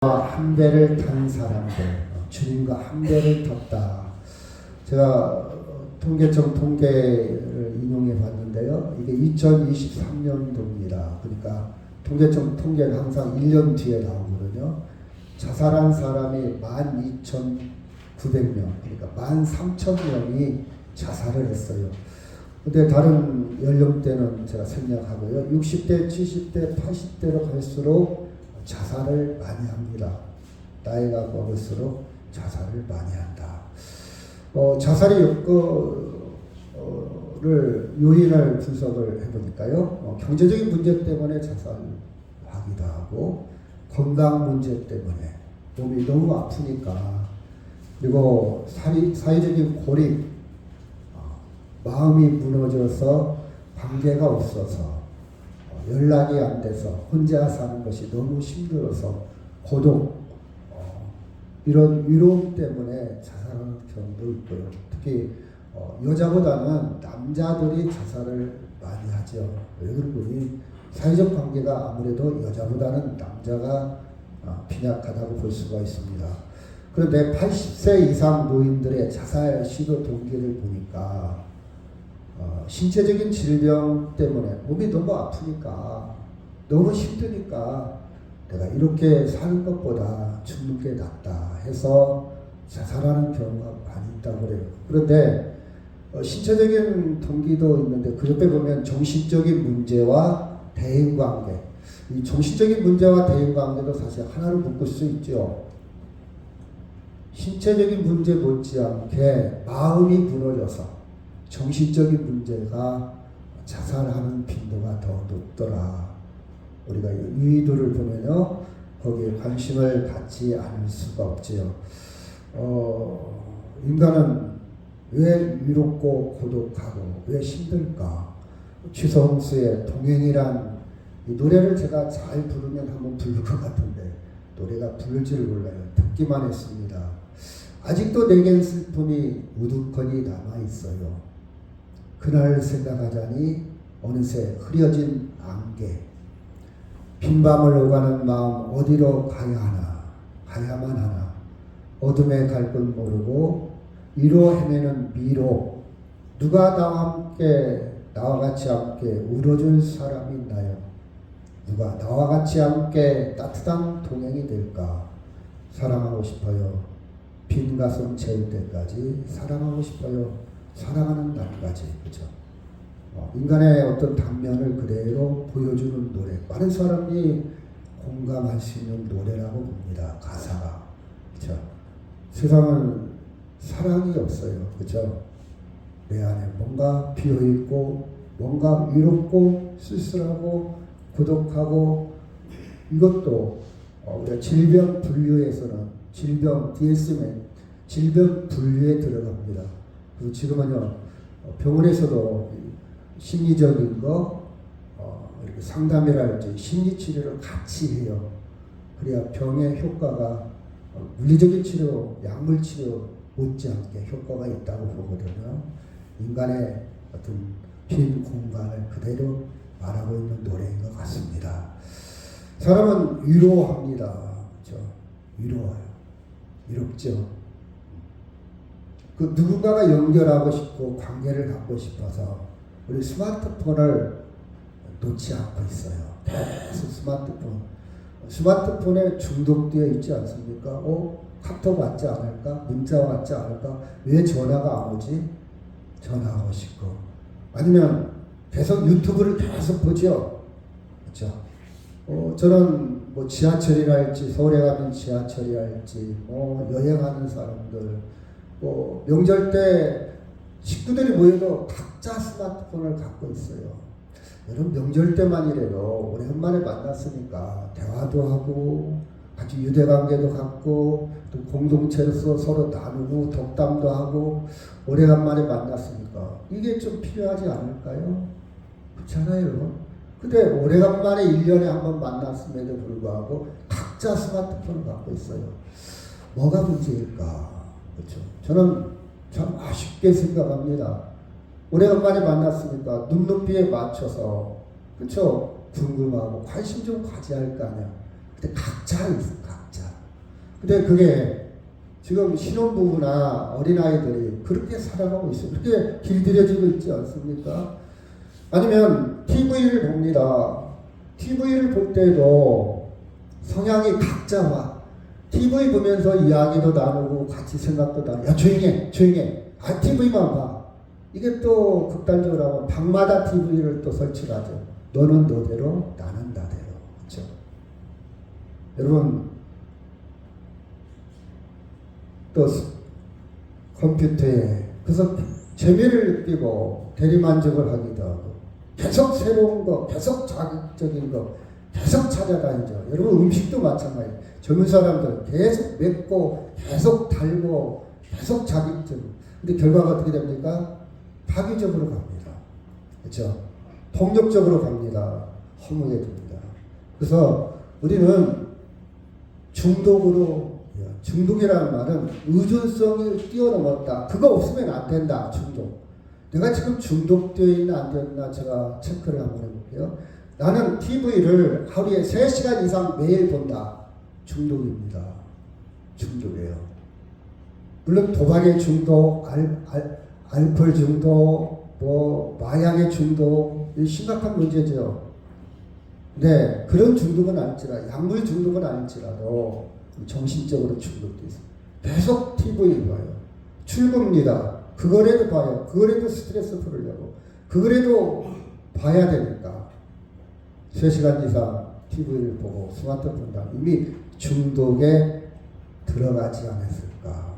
한 배를 탄 사람들, 주님과 한 배를 탔다. 제가 통계청 통계를 인용해 봤는데요. 이게 2023년도입니다. 그러니까 통계청 통계는 항상 1년 뒤에 나오거든요. 자살한 사람이 12,900명, 그러니까 13,000명이 자살을 했어요. 근데 다른 연령대는 제가 생략하고요. 60대, 70대, 80대로 갈수록 자살을 많이 합니다. 나이가 먹을수록 자살을 많이 한다. 자살의 요인을 분석을 해보니까요. 경제적인 문제 때문에 자살하기도 하고, 건강 문제 때문에 몸이 너무 아프니까, 그리고 사회적인 고립, 마음이 무너져서 관계가 없어서 연락이 안 돼서 혼자 사는 것이 너무 힘들어서 고독, 이런 위로움 때문에 자살하는 경우도 있고요. 특히 여자보다는 남자들이 자살을 많이 하죠. 왜 그런 거니? 사회적 관계가 아무래도 여자보다는 남자가 빈약하다고 볼 수가 있습니다. 그런데 80세 이상 노인들의 자살 시도 동기를 보니까 신체적인 질병 때문에 몸이 너무 아프니까, 너무 힘드니까 내가 이렇게 사는 것보다 죽는 게 낫다 해서 자살하는 경우가 많이 있다고 그래요. 그런데 신체적인 동기도 있는데 그 옆에 보면 정신적인 문제와 대인관계, 이 정신적인 문제와 대인관계도 사실 하나로 묶을 수 있죠. 신체적인 문제 못지않게 마음이 무너져서 정신적인 문제가 자살하는 빈도가 더 높더라. 우리가 유의도를 보면요, 거기에 관심을 갖지 않을 수가 없지요. 인간은 왜 위롭고 고독하고 왜 힘들까? 취성수의 동행이란 이 노래를 제가 잘 부르면 한번 부를 것 같은데 노래가 부를 줄 몰라요. 듣기만 했습니다. 아직도 내겐 슬픔이 우두커니 남아있어요. 그날 생각하자니 어느새 흐려진 안개, 빈 밤을 오가는 마음 어디로 가야 하나, 가야만 하나, 어둠에 갈 걸 모르고 이로 헤매는 미로, 누가 나와 같이 함께 울어줄 사람이 있나요? 누가 나와 같이 함께 따뜻한 동행이 될까? 사랑하고 싶어요. 빈 가슴 채울 때까지 사랑하고 싶어요. 사랑하는 날까지. 그죠? 인간의 어떤 단면을 그대로 보여주는 노래, 많은 사람이 공감할 수 있는 노래라고 봅니다. 가사가. 그죠? 세상은 사랑이 없어요. 그죠? 내 안에 뭔가 비어있고, 뭔가 위롭고, 쓸쓸하고, 고독하고, 이것도 우리가 질병 분류에서는 DSM은 질병 분류에 들어갑니다. 그리고 지금은요, 병원에서도 심리적인 거, 이렇게 상담이랄지 심리치료를 같이 해요. 그래야 병의 효과가 물리적인 치료, 약물치료 못지않게 효과가 있다고 보거든요. 인간의 어떤 빈 공간을 그대로 말하고 있는 노래인 것 같습니다. 사람은 위로합니다. 그렇죠? 위로해요. 위롭죠. 그 누군가가 연결하고 싶고 관계를 갖고 싶어서 우리 스마트폰을 놓지 않고 있어요. 계속 스마트폰에 중독되어 있지 않습니까? 카톡 왔지 않을까? 문자 왔지 않을까? 왜 전화가 안 오지? 전화하고 싶고, 아니면 계속 유튜브를 계속 보죠. 그렇죠? 저는 뭐 지하철이랄지, 서울에 가면 지하철이랄지, 여행하는 사람들, 명절 때 식구들이 모여도 각자 스마트폰을 갖고 있어요. 여러분, 명절 때만이라도 오랜만에 만났으니까 대화도 하고 같이 유대관계도 갖고 또 공동체로서 서로 나누고 덕담도 하고 오래간만에 만났으니까 이게 좀 필요하지 않을까요? 그렇잖아요. 근데 오래간만에 1년에 한 번 만났음에도 불구하고 각자 스마트폰을 갖고 있어요. 뭐가 문제일까? 그렇죠. 저는 참 아쉽게 생각합니다. 오래간만에 만났으니까 눈높이에 맞춰서, 그렇죠? 궁금하고 관심 좀 가져야 할 거 아니야. 근데 각자 있어, 각자. 근데 그게 지금 신혼부부나 어린아이들이 그렇게 살아가고 있어요. 그렇게 길들여지고 있지 않습니까? 아니면 TV를 봅니다. TV를 볼 때도 성향이 각자와 TV 보면서 이야기도 나누고 같이 생각도 나누고 야 조용해 조용해 TV만 봐. 이게 또 극단적으로 하면 방마다 TV를 또 설치하죠. 너는 너대로 나는 나대로. 그렇죠? 여러분 또 컴퓨터에 그래서 재미를 느끼고 대리만족을 하기도 하고 계속 새로운 거 계속 자극적인 거 계속 찾아다니죠. 여러분 음식도 마찬가지예요. 젊은 사람들 계속 맵고 계속 달고 계속 자극적. 근데 결과가 어떻게 됩니까? 파괴적으로 갑니다. 그렇죠? 폭력적으로 갑니다. 허무해집니다. 그래서 우리는 중독이라는 말은 의존성이 뛰어넘었다. 그거 없으면 안 된다. 중독. 내가 지금 중독되어 있나 안 되었나 제가 체크를 한번 해볼게요. 나는 TV를 하루에 3시간 이상 매일 본다. 중독입니다. 중독이에요. 물론 도박의 중독, 알코올 중독, 마약의 중독, 이 심각한 문제죠. 네, 그런 중독은 아닐지라도, 약물 중독은 아닐지라도 정신적으로 중독도 있어요. 계속 TV를 봐요. 출근입니다. 그거라도 봐요. 그거라도 스트레스 풀으려고. 그거라도 봐야 되니까. 3시간 이상 TV를 보고 스마트폰 본다. 이미 중독에 들어가지 않았을까.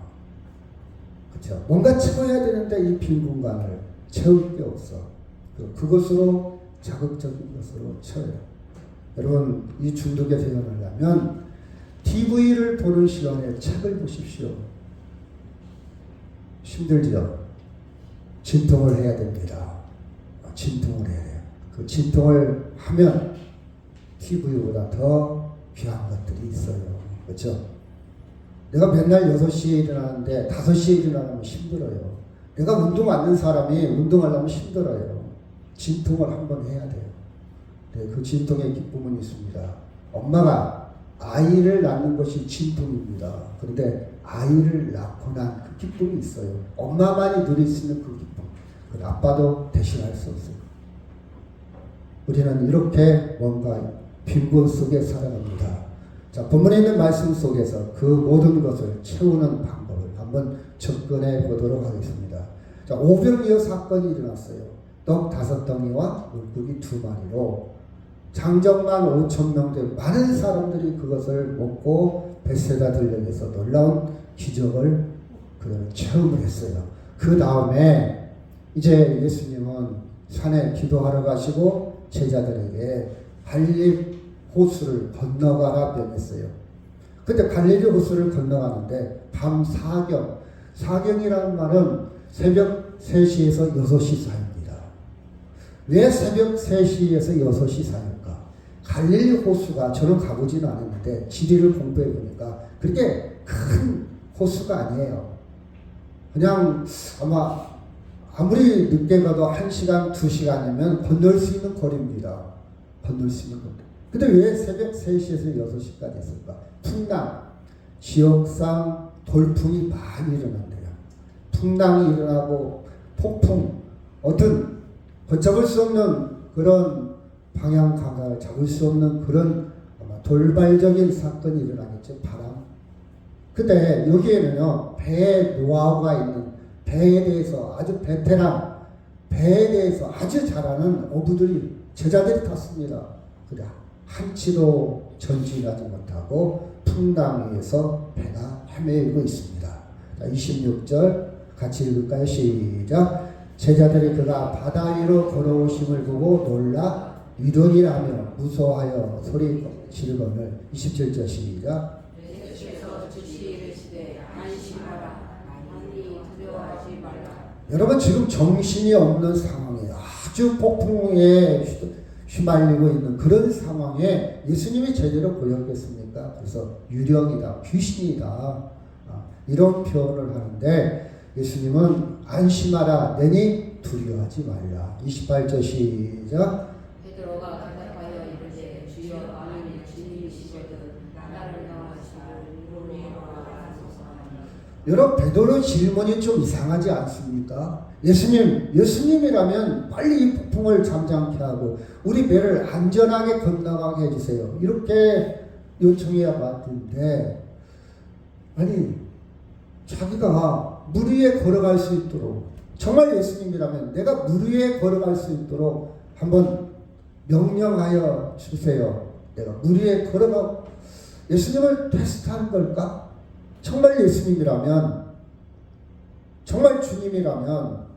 그렇죠? 뭔가 채워야 되는데 이 빈 공간을 채울 게 없어. 그것으로 자극적인 것으로 채워요. 여러분 이 중독에 대응하려면 TV를 보는 시간에 책을 보십시오. 힘들죠? 진통을 해야 됩니다. 진통을 해야 돼요. 그 진통을 하면 TV보다 더 귀한 것들이 있어요. 그렇죠? 내가 맨날 6시에 일어나는데 5시에 일어나면 힘들어요. 내가 운동 안 하는 사람이 운동하려면 힘들어요. 진통을 한번 해야 돼요. 네, 그 진통의 기쁨은 있습니다. 엄마가 아이를 낳는 것이 진통입니다. 그런데 아이를 낳고 난 그 기쁨이 있어요. 엄마만이 누릴 수 있는 그 기쁨. 그 아빠도 대신할 수 없어요. 우리는 이렇게 뭔가 빈곤 속에 살아갑니다. 자, 본문에 있는 말씀 속에서 그 모든 것을 채우는 방법을 한번 접근해 보도록 하겠습니다. 자, 오병이어 사건이 일어났어요. 떡 5덩이와 물고기 2마리로 장정만 5,000명 된 많은 사람들이 그것을 먹고 벳세다 들녘에서 놀라운 기적을 그들은 체험을 했어요. 그 다음에 이제 예수님은 산에 기도하러 가시고 제자들에게 갈릴리 호수를 건너가라 명했어요. 근데 갈릴리 호수를 건너가는데 밤 사경이라는 말은 새벽 3시에서 6시 사이입니다. 왜 새벽 3시에서 6시 사이일까? 갈릴리 호수가 저는 가보지는 않았는데 지리를 공부해 보니까 그렇게 큰 호수가 아니에요. 그냥 아무리 늦게 가도 1시간, 2시간이면 건널 수 있는 거리입니다. 건널 수 있는 거리. 근데 왜 새벽 3시에서 6시까지 했을까? 풍랑, 지역상 돌풍이 많이 일어난대요. 풍랑이 일어나고 폭풍, 어떤 걷잡을 수 없는 그런 방향 감각을 잡을 수 없는 그런 돌발적인 사건이 일어나겠죠. 바람. 근데 여기에는요, 배에 노하우가 있는, 배에 대해서 아주 베테랑, 배에 대해서 아주 잘하는 어부들이, 제자들이 탔습니다. 그래, 한치도 전진하지 못하고 풍랑 위에서 배가 헤매고 있습니다. 자, 26절 같이 읽을까요? 시작. 제자들이 그가 바다 위로 걸어오심을 보고 놀라 위로니라며 무서워하여 소리 지르거늘. 27절 시작. 여러분 지금 정신이 없는 상황이에요. 아주 폭풍에 휘말리고 있는 그런 상황에 예수님이 제대로 보였겠습니까? 그래서 유령이다, 귀신이다, 이런 표현을 하는데 예수님은 안심하라, 내니 두려워하지 말라. 28절 시작. 베드로가 대답하여 이르되 주여 아니 주님이시거든 나를 명하시고 이름으로 여러분 베드로 질문이 좀 이상하지 않습니까? 예수님이라면 빨리 이 폭풍을 잠잠케 하고 우리 배를 안전하게 건너가게 해주세요. 이렇게 요청해야 맞는데, 아니 자기가 물 위에 걸어갈 수 있도록, 정말 예수님이라면 내가 물 위에 걸어갈 수 있도록 한번 명령하여 주세요. 내가 물 위에 걸어가. 예수님을 테스트하는 걸까? 정말 예수님이라면, 정말 주님이라면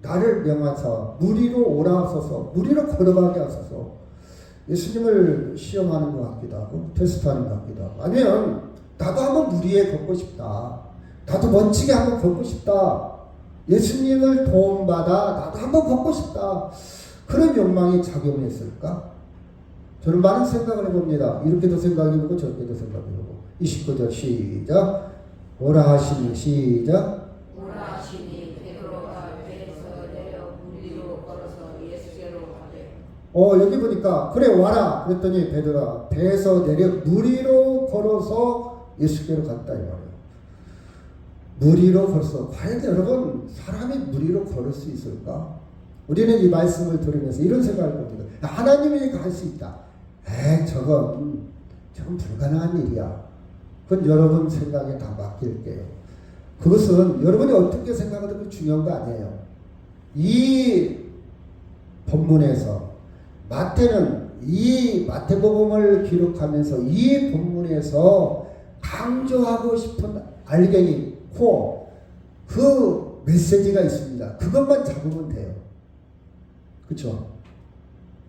나를 명하사 물 위로 오라하소서, 물 위로 걸어가게 하소서. 예수님을 시험하는 것 같기도 하고 테스트하는 것 같기도 하고, 아니면 나도 한번 물 위에 걷고 싶다, 나도 멋지게 한번 걷고 싶다, 예수님을 도움받아 나도 한번 걷고 싶다, 그런 욕망이 작용했을까? 저는 많은 생각을 해봅니다. 이렇게도 생각해보고 저렇게도 생각해보고. 29절 시작. 오라 하시니 시작. 오라 하시니 베드로가 배에서 내려 물 위로 걸어서 예수께로 가되. 여기 보니까 그래 와라 그랬더니 베드로가 배에서 내려 물 위로 걸어서 예수께로 갔다 이 말이에요. 물 위로 걸어서. 과연 여러분 사람이 물 위로 걸을 수 있을까? 우리는 이 말씀을 들으면서 이런 생각을 합니다. 하나님이 갈 수 있다. 저건 불가능한 일이야. 그건 여러분 생각에 다 맡길게요. 그것은 여러분이 어떻게 생각하든 그 중요한 거 아니에요. 이 본문에서 마태는 이 마태복음을 기록하면서 이 본문에서 강조하고 싶은 알갱이 코어, 그 메시지가 있습니다. 그것만 잡으면 돼요. 그렇죠?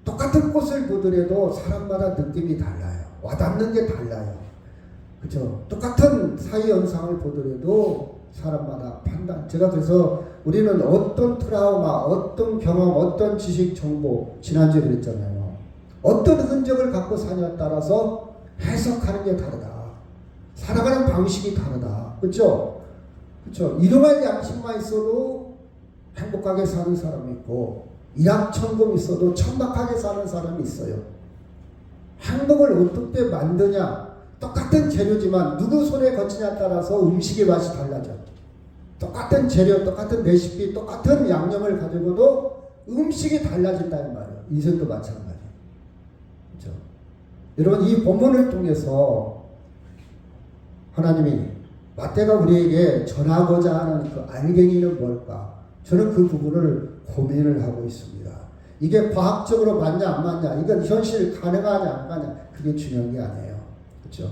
똑같은 꽃을 보더라도 사람마다 느낌이 달라요. 와닿는 게 달라요. 그렇죠? 똑같은 사이 현상을 보더라도 사람마다 판단. 제가 그래서 우리는 어떤 트라우마, 어떤 경험, 어떤 지식, 정보, 지난주에 그랬잖아요. 어떤 흔적을 갖고 사냐에 따라서 해석하는 게 다르다. 살아가는 방식이 다르다. 그렇죠? 그렇죠? 일용할 양식만 있어도 행복하게 사는 사람이 있고, 일확천금 있어도 천박하게 사는 사람이 있어요. 행복을 어떻게 만드냐? 똑같은 재료지만 누구 손에 거치냐에 따라서 음식의 맛이 달라져. 똑같은 재료, 똑같은 레시피, 똑같은 양념을 가지고도 음식이 달라진다는 말이에요. 인생도 마찬가지. 그렇죠? 여러분 이 본문을 통해서 하나님이 마태가 우리에게 전하고자 하는 그 알갱이는 뭘까? 저는 그 부분을 고민을 하고 있습니다. 이게 과학적으로 맞냐 안 맞냐, 이건 현실 가능하냐 안 가냐, 그게 중요한 게 아니에요. 그렇죠?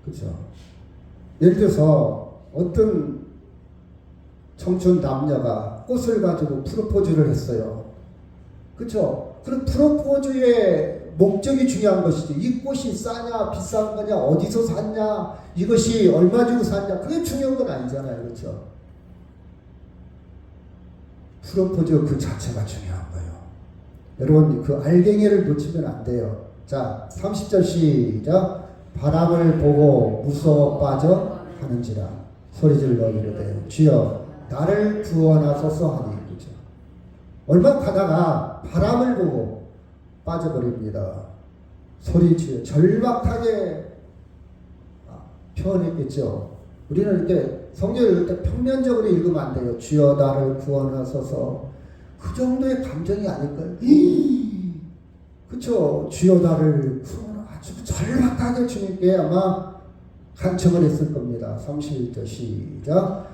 그렇죠? 예를 들어서 어떤 청춘 남녀가 꽃을 가지고 프로포즈를 했어요. 그렇죠? 그럼 프로포즈의 목적이 중요한 것이지. 이 꽃이 싸냐 비싼 거냐 어디서 샀냐 이것이 얼마 주고 샀냐 그게 중요한 건 아니잖아요. 그렇죠? 프로포즈 그 자체가 중요한 거예요. 여러분 그 알갱이를 놓치면 안 돼요. 자 30절 시작. 바람을 보고 무서워 빠져 하는지라 소리질러 이르되 주여 나를 구원하소서 하니. 그죠? 얼마 가다가 바람을 보고 빠져버립니다. 소리지어 절박하게 표현했겠죠. 우리는 이렇게 성경을 읽을 때 평면적으로 읽으면 안 돼요. 주여 나를 구원하소서. 그 정도의 감정이 아닐까요? 그쵸? 주여 나를 구원하소서. 아주 절박하게 주님께 아마 간청을 했을 겁니다. 31절 시작.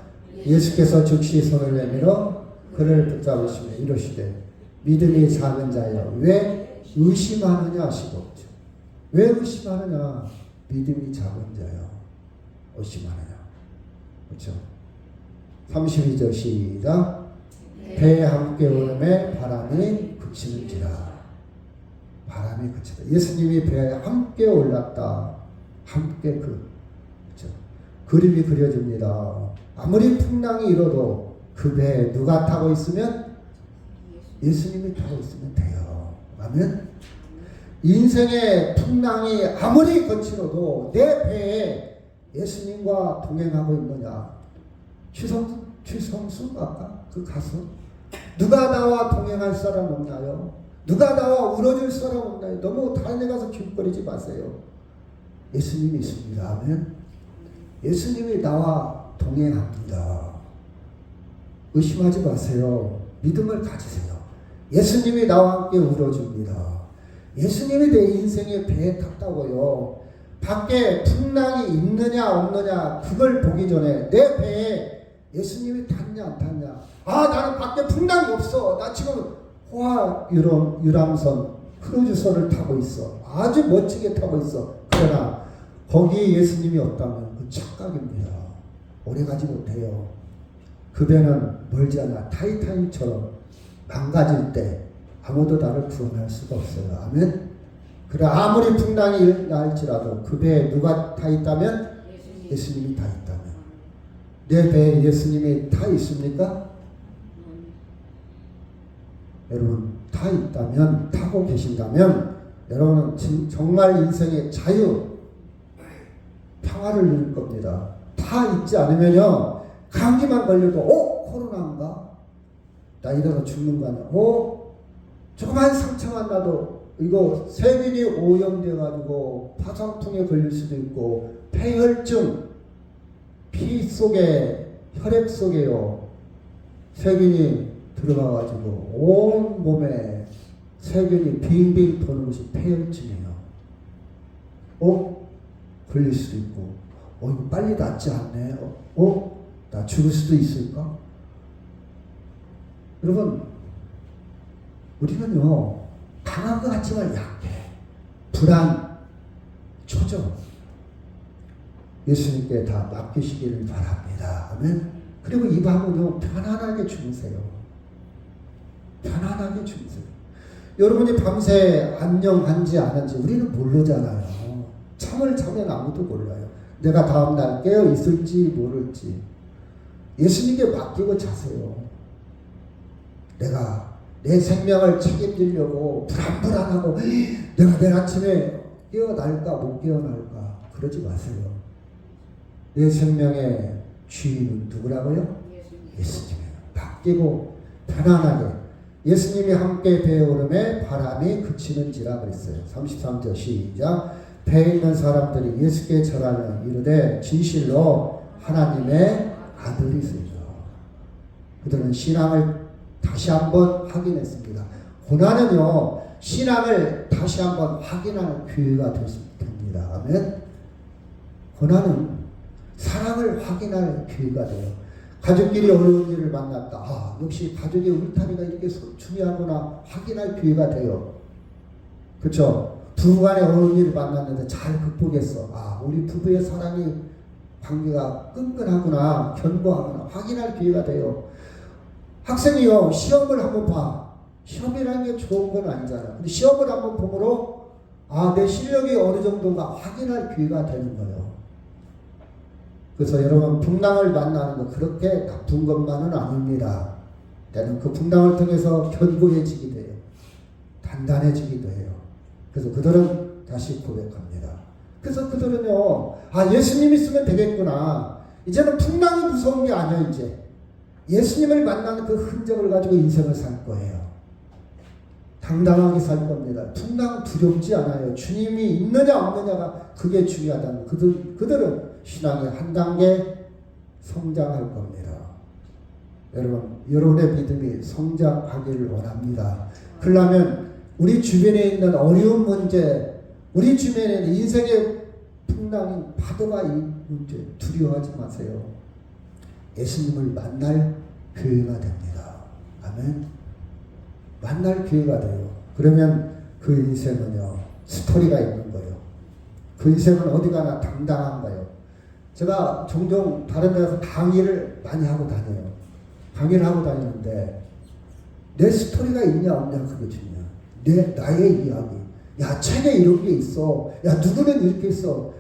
예수께서 즉시 손을 내밀어 그를 붙잡으시며 이러시되 믿음이 작은 자여 왜 의심하느냐 하시고. 왜 의심하느냐? 믿음이 작은 자여 의심하느냐. 그렇죠? 32절 시작. 배에 함께 오름에 바람이 그치는지라. 바람이 그치다. 예수님이 배에 함께 올랐다. 함께 그렇죠? 그림이 그려집니다. 아무리 풍랑이 일어도 그 배에 누가 타고 있으면? 예수님이 타고 있으면 돼요. 아멘. 인생의 풍랑이 아무리 거칠어도 내 배에 예수님과 동행하고 있느냐? 최성수 아까 그 가수 누가 나와 동행할 사람 없나요? 누가 나와 울어줄 사람 없나요? 너무 다른 데 가서 기웃거리지 마세요. 예수님이 있습니다. 아멘. 예수님이 나와 동행합니다. 의심하지 마세요. 믿음을 가지세요. 예수님이 나와 함께 울어줍니다. 예수님이 내 인생의 배에 탔다고요. 밖에 풍랑이 있느냐 없느냐 그걸 보기 전에 내 배에 예수님이 탔냐 안 탔냐. 아, 나는 밖에 풍랑이 없어. 나 지금 호화 유람선 크루즈선을 타고 있어. 아주 멋지게 타고 있어. 그러나 거기에 예수님이 없다면 그 착각입니다. 오래가지 못해요. 그 배는 멀지 않아 타이타닉처럼 망가질 때 아무도 나를 구원할 수가 없어요. 아멘. 그래, 아무리 풍랑이 날지라도 그 배에 누가 타 있다면 예수님이 타 있다면. 내 배에 예수님이 타 있습니까? 여러분, 타 있다면, 타고 계신다면 여러분은 정말 인생의 자유, 평화를 누릴 겁니다. 타 있지 않으면요, 감기만 걸려도 코로나인가? 나 이러다 죽는 거 아니야? 조그만 상처만 나도 이거 세균이 오염돼가지고 파상풍에 걸릴 수도 있고, 폐혈증, 피 속에, 혈액 속에요, 세균이 들어가가지고 온 몸에 세균이 빙빙 도는 것이 폐혈증이에요. 걸릴 수도 있고, 이거 빨리 낫지 않네. 나 죽을 수도 있을까? 여러분, 우리는요, 강한 것 같지만 약해. 불안, 초조. 예수님께 다 맡기시기를 바랍니다. 아멘. 그리고 이 밤은요, 편안하게 주무세요. 편안하게 주무세요. 여러분이 밤새 안녕한지 아는지 우리는 모르잖아요. 잠을 자면 아무도 몰라요. 내가 다음날 깨어 있을지 모를지. 예수님께 맡기고 자세요. 내가 내 생명을 책임지려고 불안불안하고 내가 내일 아침에 깨어날까 못 깨어날까 그러지 마세요. 내 생명의 주인은 누구라고요? 예수님이에요. 맡기고 편안하게. 예수님이 함께 배에 오름에 바람이 그치는지라 그랬어요. 33절 시작. 배에 있는 사람들이 예수께 절하며 이르되 진실로 하나님의 아들이시죠. 그들은 신앙을 다시 한번 확인했습니다. 고난은요, 신앙을 다시 한번 확인하는 기회가 됩니다. 아멘. 고난은 사랑을 확인할 기회가 돼요. 가족끼리 어려운 일을 만났다. 역시 가족의 울타리가 이렇게 중요하구나 확인할 기회가 돼요. 그렇죠? 부부간에 어려운 일을 만났는데 잘 극복했어. 우리 부부의 사랑이 관계가 끈끈하구나, 견고하구나 확인할 기회가 돼요. 학생이요, 시험을 한번 봐. 시험이라는 게 좋은 건 아니잖아. 근데 시험을 한번 보므로 내 실력이 어느 정도가 확인할 기회가 되는 거예요. 그래서 여러분, 풍랑을 만나는 거 그렇게 나쁜 것만은 아닙니다. 때는 그 풍랑을 통해서 견고해지기도 해요. 단단해지기도 해요. 그래서 그들은 다시 고백합니다. 그래서 그들은요, 예수님 있으면 되겠구나. 이제는 풍랑이 무서운 게 아니야. 이제 예수님을 만나는 그 흔적을 가지고 인생을 살 거예요. 당당하게 살 겁니다. 풍랑 두렵지 않아요. 주님이 있느냐 없느냐가 그게 중요하다는 그들은 신앙의 한 단계 성장할 겁니다. 여러분, 여러분의 믿음이 성장하기를 원합니다. 그러려면 우리 주변에 있는 어려운 문제, 우리 주변에 있는 인생의 풍랑인 파도가 이 문제 두려워하지 마세요. 예수님을 만날 기회가 됩니다. 아멘. 만날 기회가 돼요. 그러면 그 인생은요, 스토리가 있는 거예요. 그 인생은 어디 가나 당당한 거예요. 제가 종종 다른 데서 강의를 많이 하고 다녀요. 강의를 하고 다니는데 내 스토리가 있냐 없냐 그게 중요해요. 나의 이야기. 야, 책에 이런 게 있어. 야, 누구는 이렇게 있어.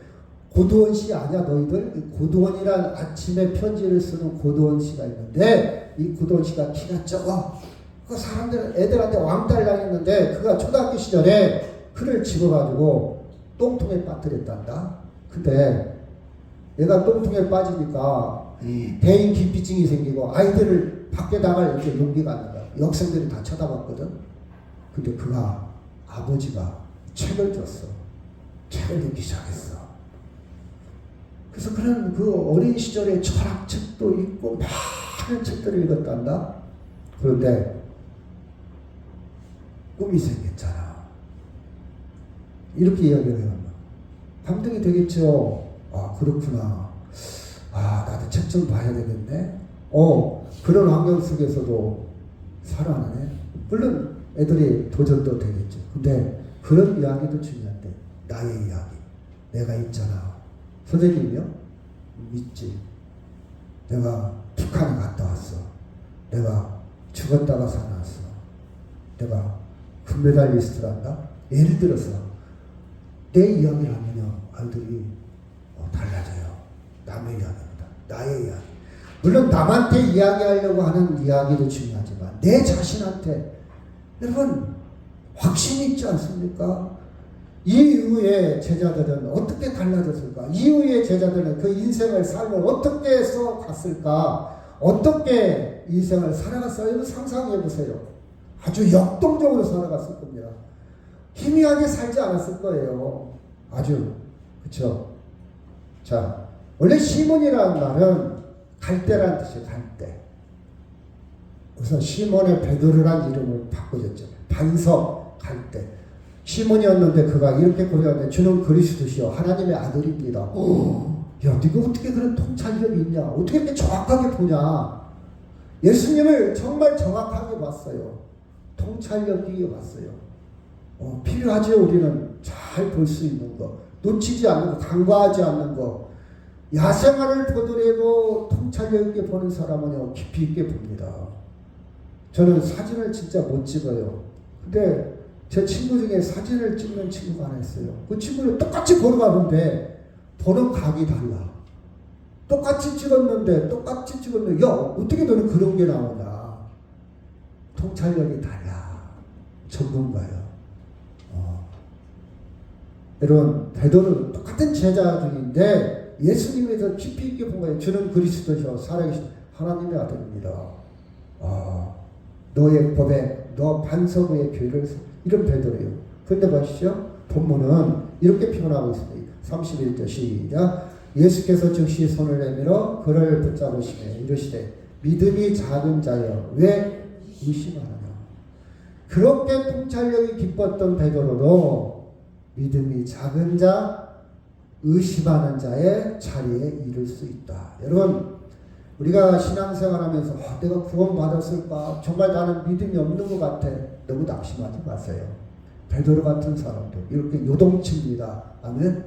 고도원 씨 아냐 너희들? 고도원이란 아침에 편지를 쓰는 고도원 씨가 있는데 이 고도원 씨가 키가 작아. 그 사람들은 애들한테 왕따를 당했는데 그가 초등학교 시절에 그를 집어가지고 똥통에 빠뜨렸단다. 근데 얘가 똥통에 빠지니까 대인 기피증이 생기고 아이들을 밖에 나갈 이렇게 용기가 안 나가. 여학생들이 다 쳐다봤거든. 근데 그가 아버지가 책을 줬어. 책을 읽기 시작했어. 그래서 그런 그 어린 시절에 철학책도 읽고 많은 책들을 읽었단다. 그런데 꿈이 생겼잖아. 이렇게 이야기를 해요. 감동이 되겠죠. 아, 그렇구나. 아, 나도 책 좀 봐야 되겠네. 그런 환경 속에서도 살아나네. 물론 애들이 도전도 되겠죠. 근데 그런 이야기도 중요한데, 나의 이야기. 내가 있잖아. 선생님이요? 있지. 내가 북한에 갔다 왔어. 내가 죽었다가 살아났어. 내가 금메달리스트란다. 예를 들어서 내 이야기를 하면요, 아이들이 달라져요. 남의 이야기보다 나의 이야기. 물론 남한테 이야기하려고 하는 이야기도 중요하지만 내 자신한테, 여러분 확신이 있지 않습니까? 이후에 제자들은 어떻게 달라졌을까? 이후에 제자들은 그 인생을 삶을 어떻게 해서 갔을까? 어떻게 인생을 살아갔어요? 여러분 상상해 보세요. 아주 역동적으로 살아갔을 겁니다. 희미하게 살지 않았을 거예요. 아주. 그쵸? 자, 원래 시몬이라는 말은 갈대라는 뜻이에요. 갈대. 그래서 시몬의 베드로란 이름을 바꿔줬죠. 반석 갈대. 시몬이었는데 그가 이렇게 고백하는데 주는 그리스도시요 하나님의 아들입니다. 야, 네가 어떻게 그런 통찰력이 있냐? 어떻게 이렇게 정확하게 보냐? 예수님을 정말 정확하게 봤어요. 통찰력 있게 봤어요. 필요하죠. 우리는 잘 볼 수 있는 거, 놓치지 않는 거, 간과하지 않는 거. 야생화를 보더라도 통찰력 있게 보는 사람은요, 깊이 있게 봅니다. 저는 사진을 진짜 못 찍어요. 근데 제 친구 중에 사진을 찍는 친구가 하나 있어요. 그 친구는 똑같이 걸어가는데 보는 각이 달라. 똑같이 찍었는데 야, 어떻게 너는 그런 게 나오냐? 통찰력이 달라. 전문가요. 여러분, 베드로는 똑같은 제자 중인데 예수님에 더 깊이 있게 본 거예요. 주는 그리스도시요 살아계신 하나님의 아들입니다. 너의 고백, 너 반석 위의 교회를, 이런 베드로예요. 그런데 보시죠. 본문은 이렇게 표현하고 있습니다. 31절 시작. 예수께서 즉시 손을 내밀어 그를 붙잡으시며 이르시되 믿음이 작은 자여 왜 의심하느냐. 그렇게 통찰력이 깊었던 베드로도 믿음이 작은 자, 의심하는 자의 자리에 이를 수 있다. 여러분, 우리가 신앙생활하면서 내가 구원받았을까? 정말 나는 믿음이 없는 것 같아. 너무 낙심하지 마세요. 베드로 같은 사람도 이렇게 요동칩니다. 아멘.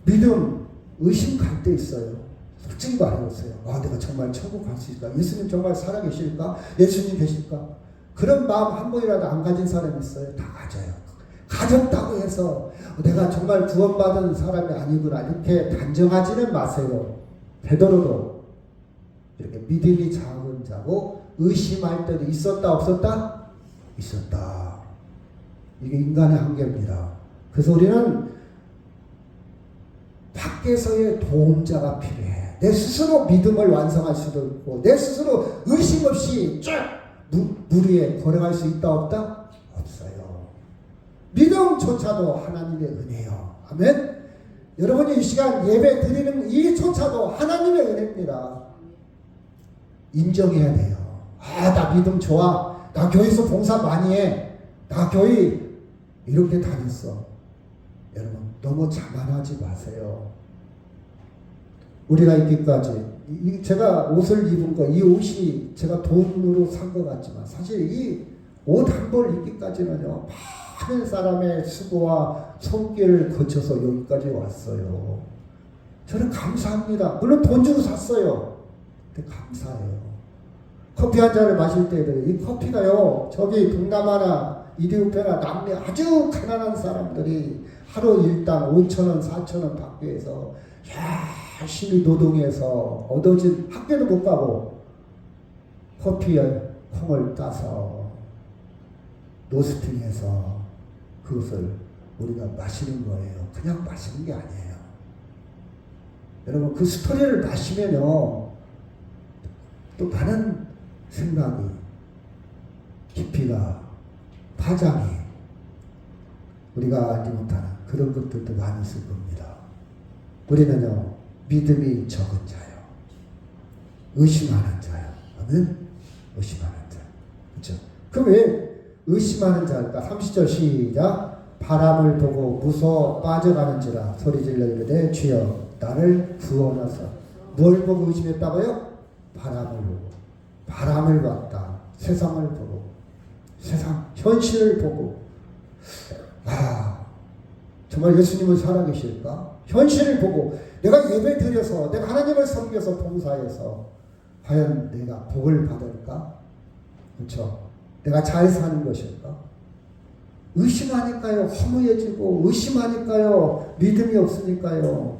믿음, 의심 갈 때 있어요. 솔직히 말해보세요. 내가 정말 천국 갈 수 있을까? 예수님 정말 살아계실까? 예수님 계실까? 그런 마음 한 번이라도 안 가진 사람이 있어요? 다 가져요. 가졌다고 해서 내가 정말 구원받은 사람이 아니구나 이렇게 단정하지는 마세요. 베드로도 이렇게 믿음이 작은 자고 의심할 때도 있었다 없었다? 있었다. 이게 인간의 한계입니다. 그래서 우리는 밖에서의 도움자가 필요해. 내 스스로 믿음을 완성할 수도 있고 내 스스로 의심 없이 쭉 물 위에 걸어갈 수 있다 없다? 없어요. 믿음조차도 하나님의 은혜요. 아멘. 여러분이 이 시간 예배 드리는 이조차도 하나님의 은혜입니다. 인정해야 돼요. 나 믿음 좋아. 나 교회에서 봉사 많이 해. 나 교회 이렇게 다녔어. 여러분 너무 자만하지 마세요. 우리가 있기까지 제가 옷을 입은 거, 이 옷이 제가 돈으로 산 것 같지만 사실 이 옷 한 벌 입기까지는요 많은 사람의 수고와 손길을 거쳐서 여기까지 왔어요. 저는 감사합니다. 물론 돈 주고 샀어요. 근데 감사해요. 커피 한 잔을 마실 때도 이 커피가요 저기 동남아나 이디오피아나 남미 아주 가난한 사람들이 하루 일당 5,000원 4,000원 받기 위해서 열심히 노동해서 얻어진 학교도 못 가고 커피에 콩을 따서 로스팅해서 그것을 우리가 마시는 거예요. 그냥 마시는 게 아니에요. 여러분 그 스토리를 마시면요 또 다른 생각이, 깊이가, 파장이 우리가 알지 못하는 그런 것들도 많이 있을 겁니다. 우리는요, 믿음이 적은 자요. 의심하는 자요. 아멘? 의심하는 자. 그렇죠? 그럼 왜 의심하는 자일까? 30절 시작. 바람을 보고 무서워 빠져가는지라 소리질러 이르되 주여 나를 구원하사. 뭘 보고 의심했다고요? 바람을 보고. 바람을 봤다. 세상을 보고. 세상, 현실을 보고. 정말 예수님은 살아계실까? 현실을 보고 내가 예배 드려서 내가 하나님을 섬겨서 봉사해서 과연 내가 복을 받을까? 그렇죠? 내가 잘 사는 것일까? 의심하니까요, 허무해지고 의심하니까요, 믿음이 없으니까요.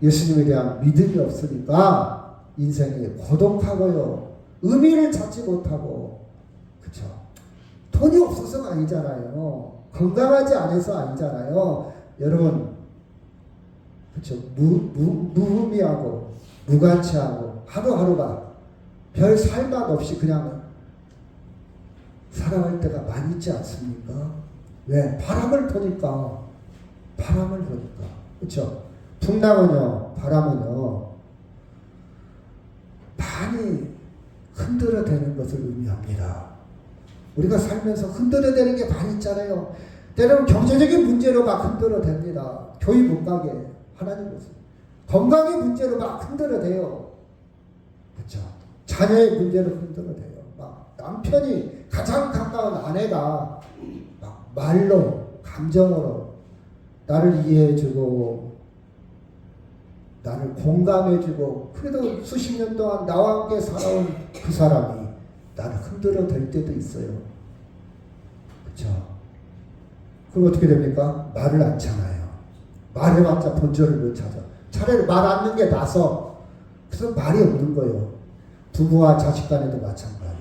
예수님에 대한 믿음이 없으니까 인생이 고독하고요, 의미를 찾지 못하고, 그렇죠? 돈이 없어서가 아니잖아요. 건강하지 않아서 아니잖아요. 여러분, 그렇죠? 무의미하고 무가치하고 하루하루가 별 살맛 없이 그냥 살아갈 때가 많이 있지 않습니까? 왜? 바람을 보니까. 그렇죠? 풍랑은요, 바람은요, 많이 흔들어대는 것을 의미합니다. 우리가 살면서 흔들어대는 게 많이 있잖아요. 때로는 경제적인 문제로 막 흔들어댑니다. 교회 못 가게 하나님 것을. 건강의 문제로 막 흔들어대요. 그렇죠? 자녀의 문제로 흔들어대요. 막 남편이 가장 가까운 아내가 막 말로, 감정으로 나를 이해해주고 나를 공감해주고, 그래도 수십 년 동안 나와 함께 살아온 그 사람이 나를 흔들어댈 때도 있어요. 그렇죠? 그럼 어떻게 됩니까? 말을 않잖아요. 말해봤자 본전을 못 찾아. 차라리 말 않는 게 나서. 그래서 말이 없는 거예요. 부부와 자식 간에도 마찬가지.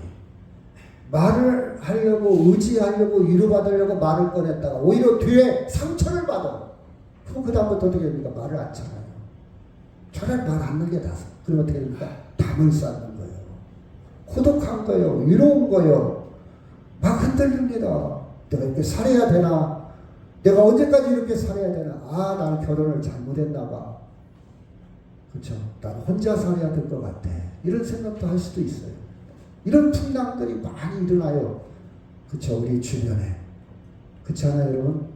말을 하려고, 의지하려고, 위로받으려고 말을 꺼냈다가 오히려 뒤에 상처를 받아. 그럼 그 다음부터 어떻게 됩니까? 말을 않잖아요. 차라리 말 않는 게 나서. 그럼 어떻게 됩니까? 담을 쌓는 거예요. 고독한 거예요. 위로운 거예요. 막 흔들립니다. 내가 이렇게 살아야 되나? 내가 언제까지 이렇게 살아야 되나? 나는 결혼을 잘못했나 봐. 그렇죠? 나는 혼자 살아야 될 것 같아. 이런 생각도 할 수도 있어요. 이런 풍랑들이 많이 일어나요. 그렇죠? 우리 주변에. 그렇지 않아요, 여러분?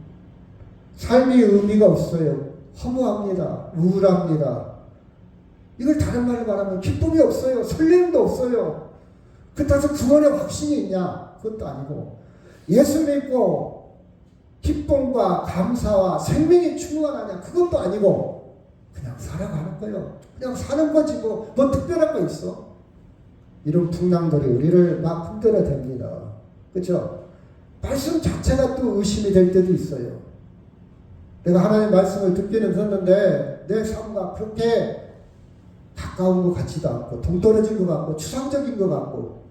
삶이 의미가 없어요. 허무합니다. 우울합니다. 이걸 다른 말로 말하면 기쁨이 없어요. 설렘도 없어요. 그렇다고 구원의 확신이 있냐? 그것도 아니고, 예수 믿고 기쁨과 감사와 생명이 충만하냐? 그것도 아니고, 그냥 살아가는 거예요. 그냥 사는 거지 뭐 특별한 거 있어? 이런 풍랑들이 우리를 막 흔들어 댑니다. 그렇죠? 말씀 자체가 또 의심이 될 때도 있어요. 내가 하나님의 말씀을 듣기는 듣는데 내 삶과 그렇게 가까운 것 같지도 않고, 동떨어진 것 같고, 추상적인 것 같고,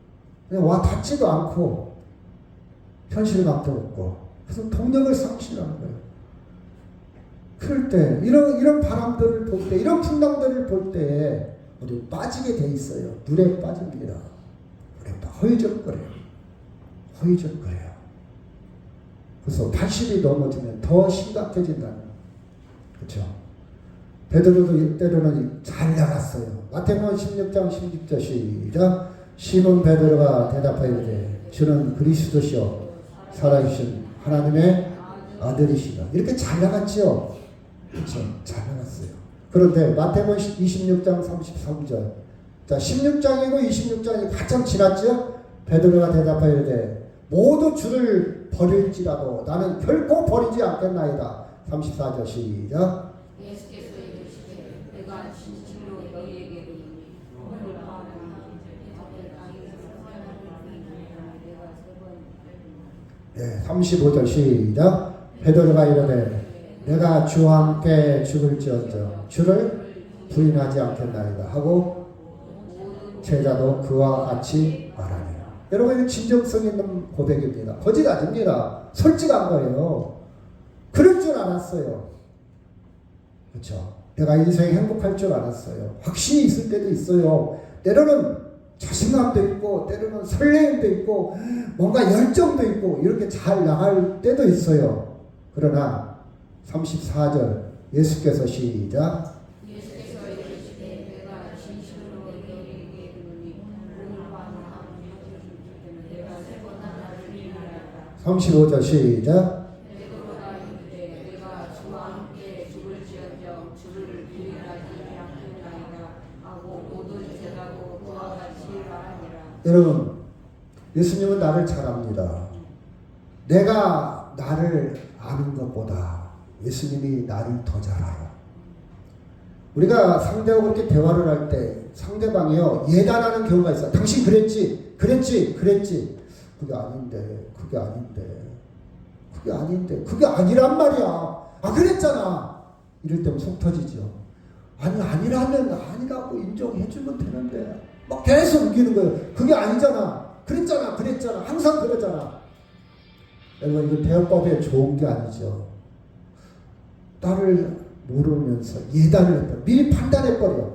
그냥 와 닿지도 않고, 현실감도 없고, 그래서 동력을 상실하는 거예요. 그럴 때, 이런 바람들을 볼 때, 이런 풍랑들을 볼 때, 우리 빠지게 돼 있어요. 물에 빠집니다. 물에 허이적거려요. 그래서 80이 넘어지면 더 심각해진다는. 그렇죠? 베드로도 때로는 잘 나갔어요. 마태복음 16장 16절 시작. 시몬 베드로가 대답하여 이르되 주는 그리스도시요 살아계신 하나님의 아들이시다. 이렇게 잘 나갔죠. 그렇죠? 잘 나갔어요. 그런데 마태복음 26장 33절. 자, 16장이고 26장이 가장 지났죠. 베드로가 대답하여 이르되 모두 주를 버릴지라도 나는 결코 버리지 않겠나이다. 34절 시작. 예수께서 이르시되 내가 진실로 너희에게 이르노니 오늘 밤에 네, 35절 시작. 베드로가 이르되 내가 주와 함께 죽을지언정 주를 부인하지 않겠나이다 하고 제자도 그와 같이 말하니라. 여러분, 이거 진정성 있는 고백입니다. 거짓 아닙니다. 솔직한 거예요. 그럴 줄 알았어요. 그렇죠? 내가 인생에 행복할 줄 알았어요. 확신이 있을 때도 있어요. 때로는 자신감도 있고, 때로는 설레임도 있고, 뭔가 열정도 있고, 이렇게 잘 나갈 때도 있어요. 그러나 34절 예수께서 시작. 예수께서 이르시되 내가 진실로 너희에게 이르노니 오늘 밤은 내가 세 번 나를 부인하리라. 35절 시작. 베드로가 이르되 내가 주와 함께 죽을지언정 주를 부인하지 않겠나이다 하고 모두 제라고 그와 같이 말하니라. 여러분, 예수님은 나를 잘 압니다. 내가 나를 아는 것보다 예수님이 나를 더 잘 알아. 우리가 상대하고 그렇게 대화를 할 때 상대방이요 예단하는 경우가 있어. 당신 그랬지. 그게 아닌데, 그게 아니란 말이야. 아, 그랬잖아. 이럴 때면 속 터지죠. 아니, 아니라면 아니라고 인정해주면 되는데 막 계속 우기는 거예요. 그게 아니잖아. 그랬잖아. 항상 그러잖아. 여러분, 이거 대화법에 좋은 게 아니죠. 나를 모르면서 예단을 해버려. 미리 판단해버려.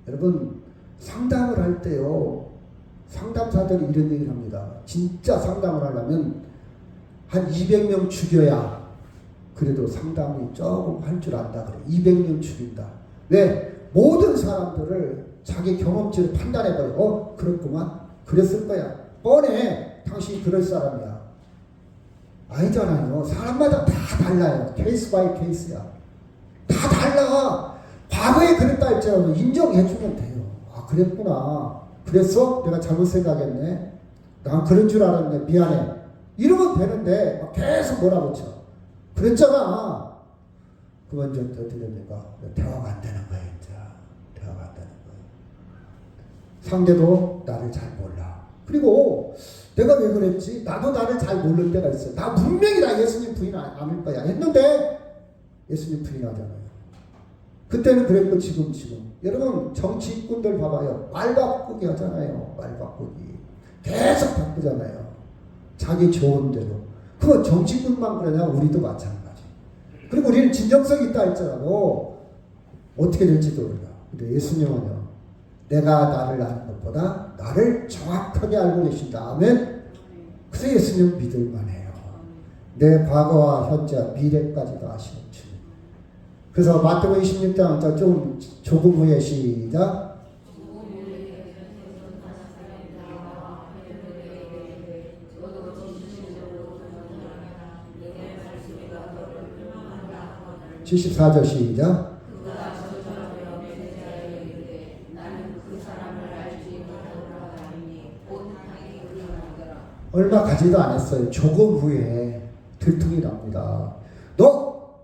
여러분, 상담을 할 때요, 상담사들이 이런 얘기를 합니다. 진짜 상담을 하려면 한 200명 죽여야 그래도 상담이 조금 할 줄 안다 그래. 200명 죽인다. 왜? 모든 사람들을 자기 경험치를 판단해버려. 그렇구만. 그랬을 거야. 뻔해. 당신이 그럴 사람이야. 아니잖아요. 사람마다 다 달라요. 케이스 바이 케이스야. 다 달라. 과거에 그랬다 했잖아요. 인정해주면 돼요. 아, 그랬구나. 그랬어? 내가 잘못 생각했네. 난 그런 줄 알았네. 미안해. 이러면 되는데 막 계속 몰아붙여. 그랬잖아. 그건 이제 어떻게 됩니까? 대화가 안 되는 거예요. 이제. 대화가 안 되는 거예요. 상대도 나를 잘 몰라. 그리고 내가 왜 그랬지? 나도 나를 잘 모를 때가 있어. 나 분명히 나 예수님 부인 아닐 거야 했는데 예수님 부인하잖아요. 그때는 그랬고 지금. 여러분, 정치인들 봐봐요. 말 바꾸기 하잖아요. 말 바꾸기. 계속 바꾸잖아요. 자기 좋은 대로. 그거 정치인만 그러냐? 우리도 마찬가지. 그리고 우리는 진정성이 있다 했잖아요. 어떻게 될지도 몰라. 근데 예수님은요, 내가 나를 아는 것보다 나를 정확하게 알고 계신다. 아멘. 그래서 예수님 믿을만해요. 내 과거와 현재, 미래까지도 아시는 주님. 그래서 마태복음 26장 조금 후에 시작. (74절) 시작. 얼마 가지도 않았어요. 조금 후에 들통이 납니다. 너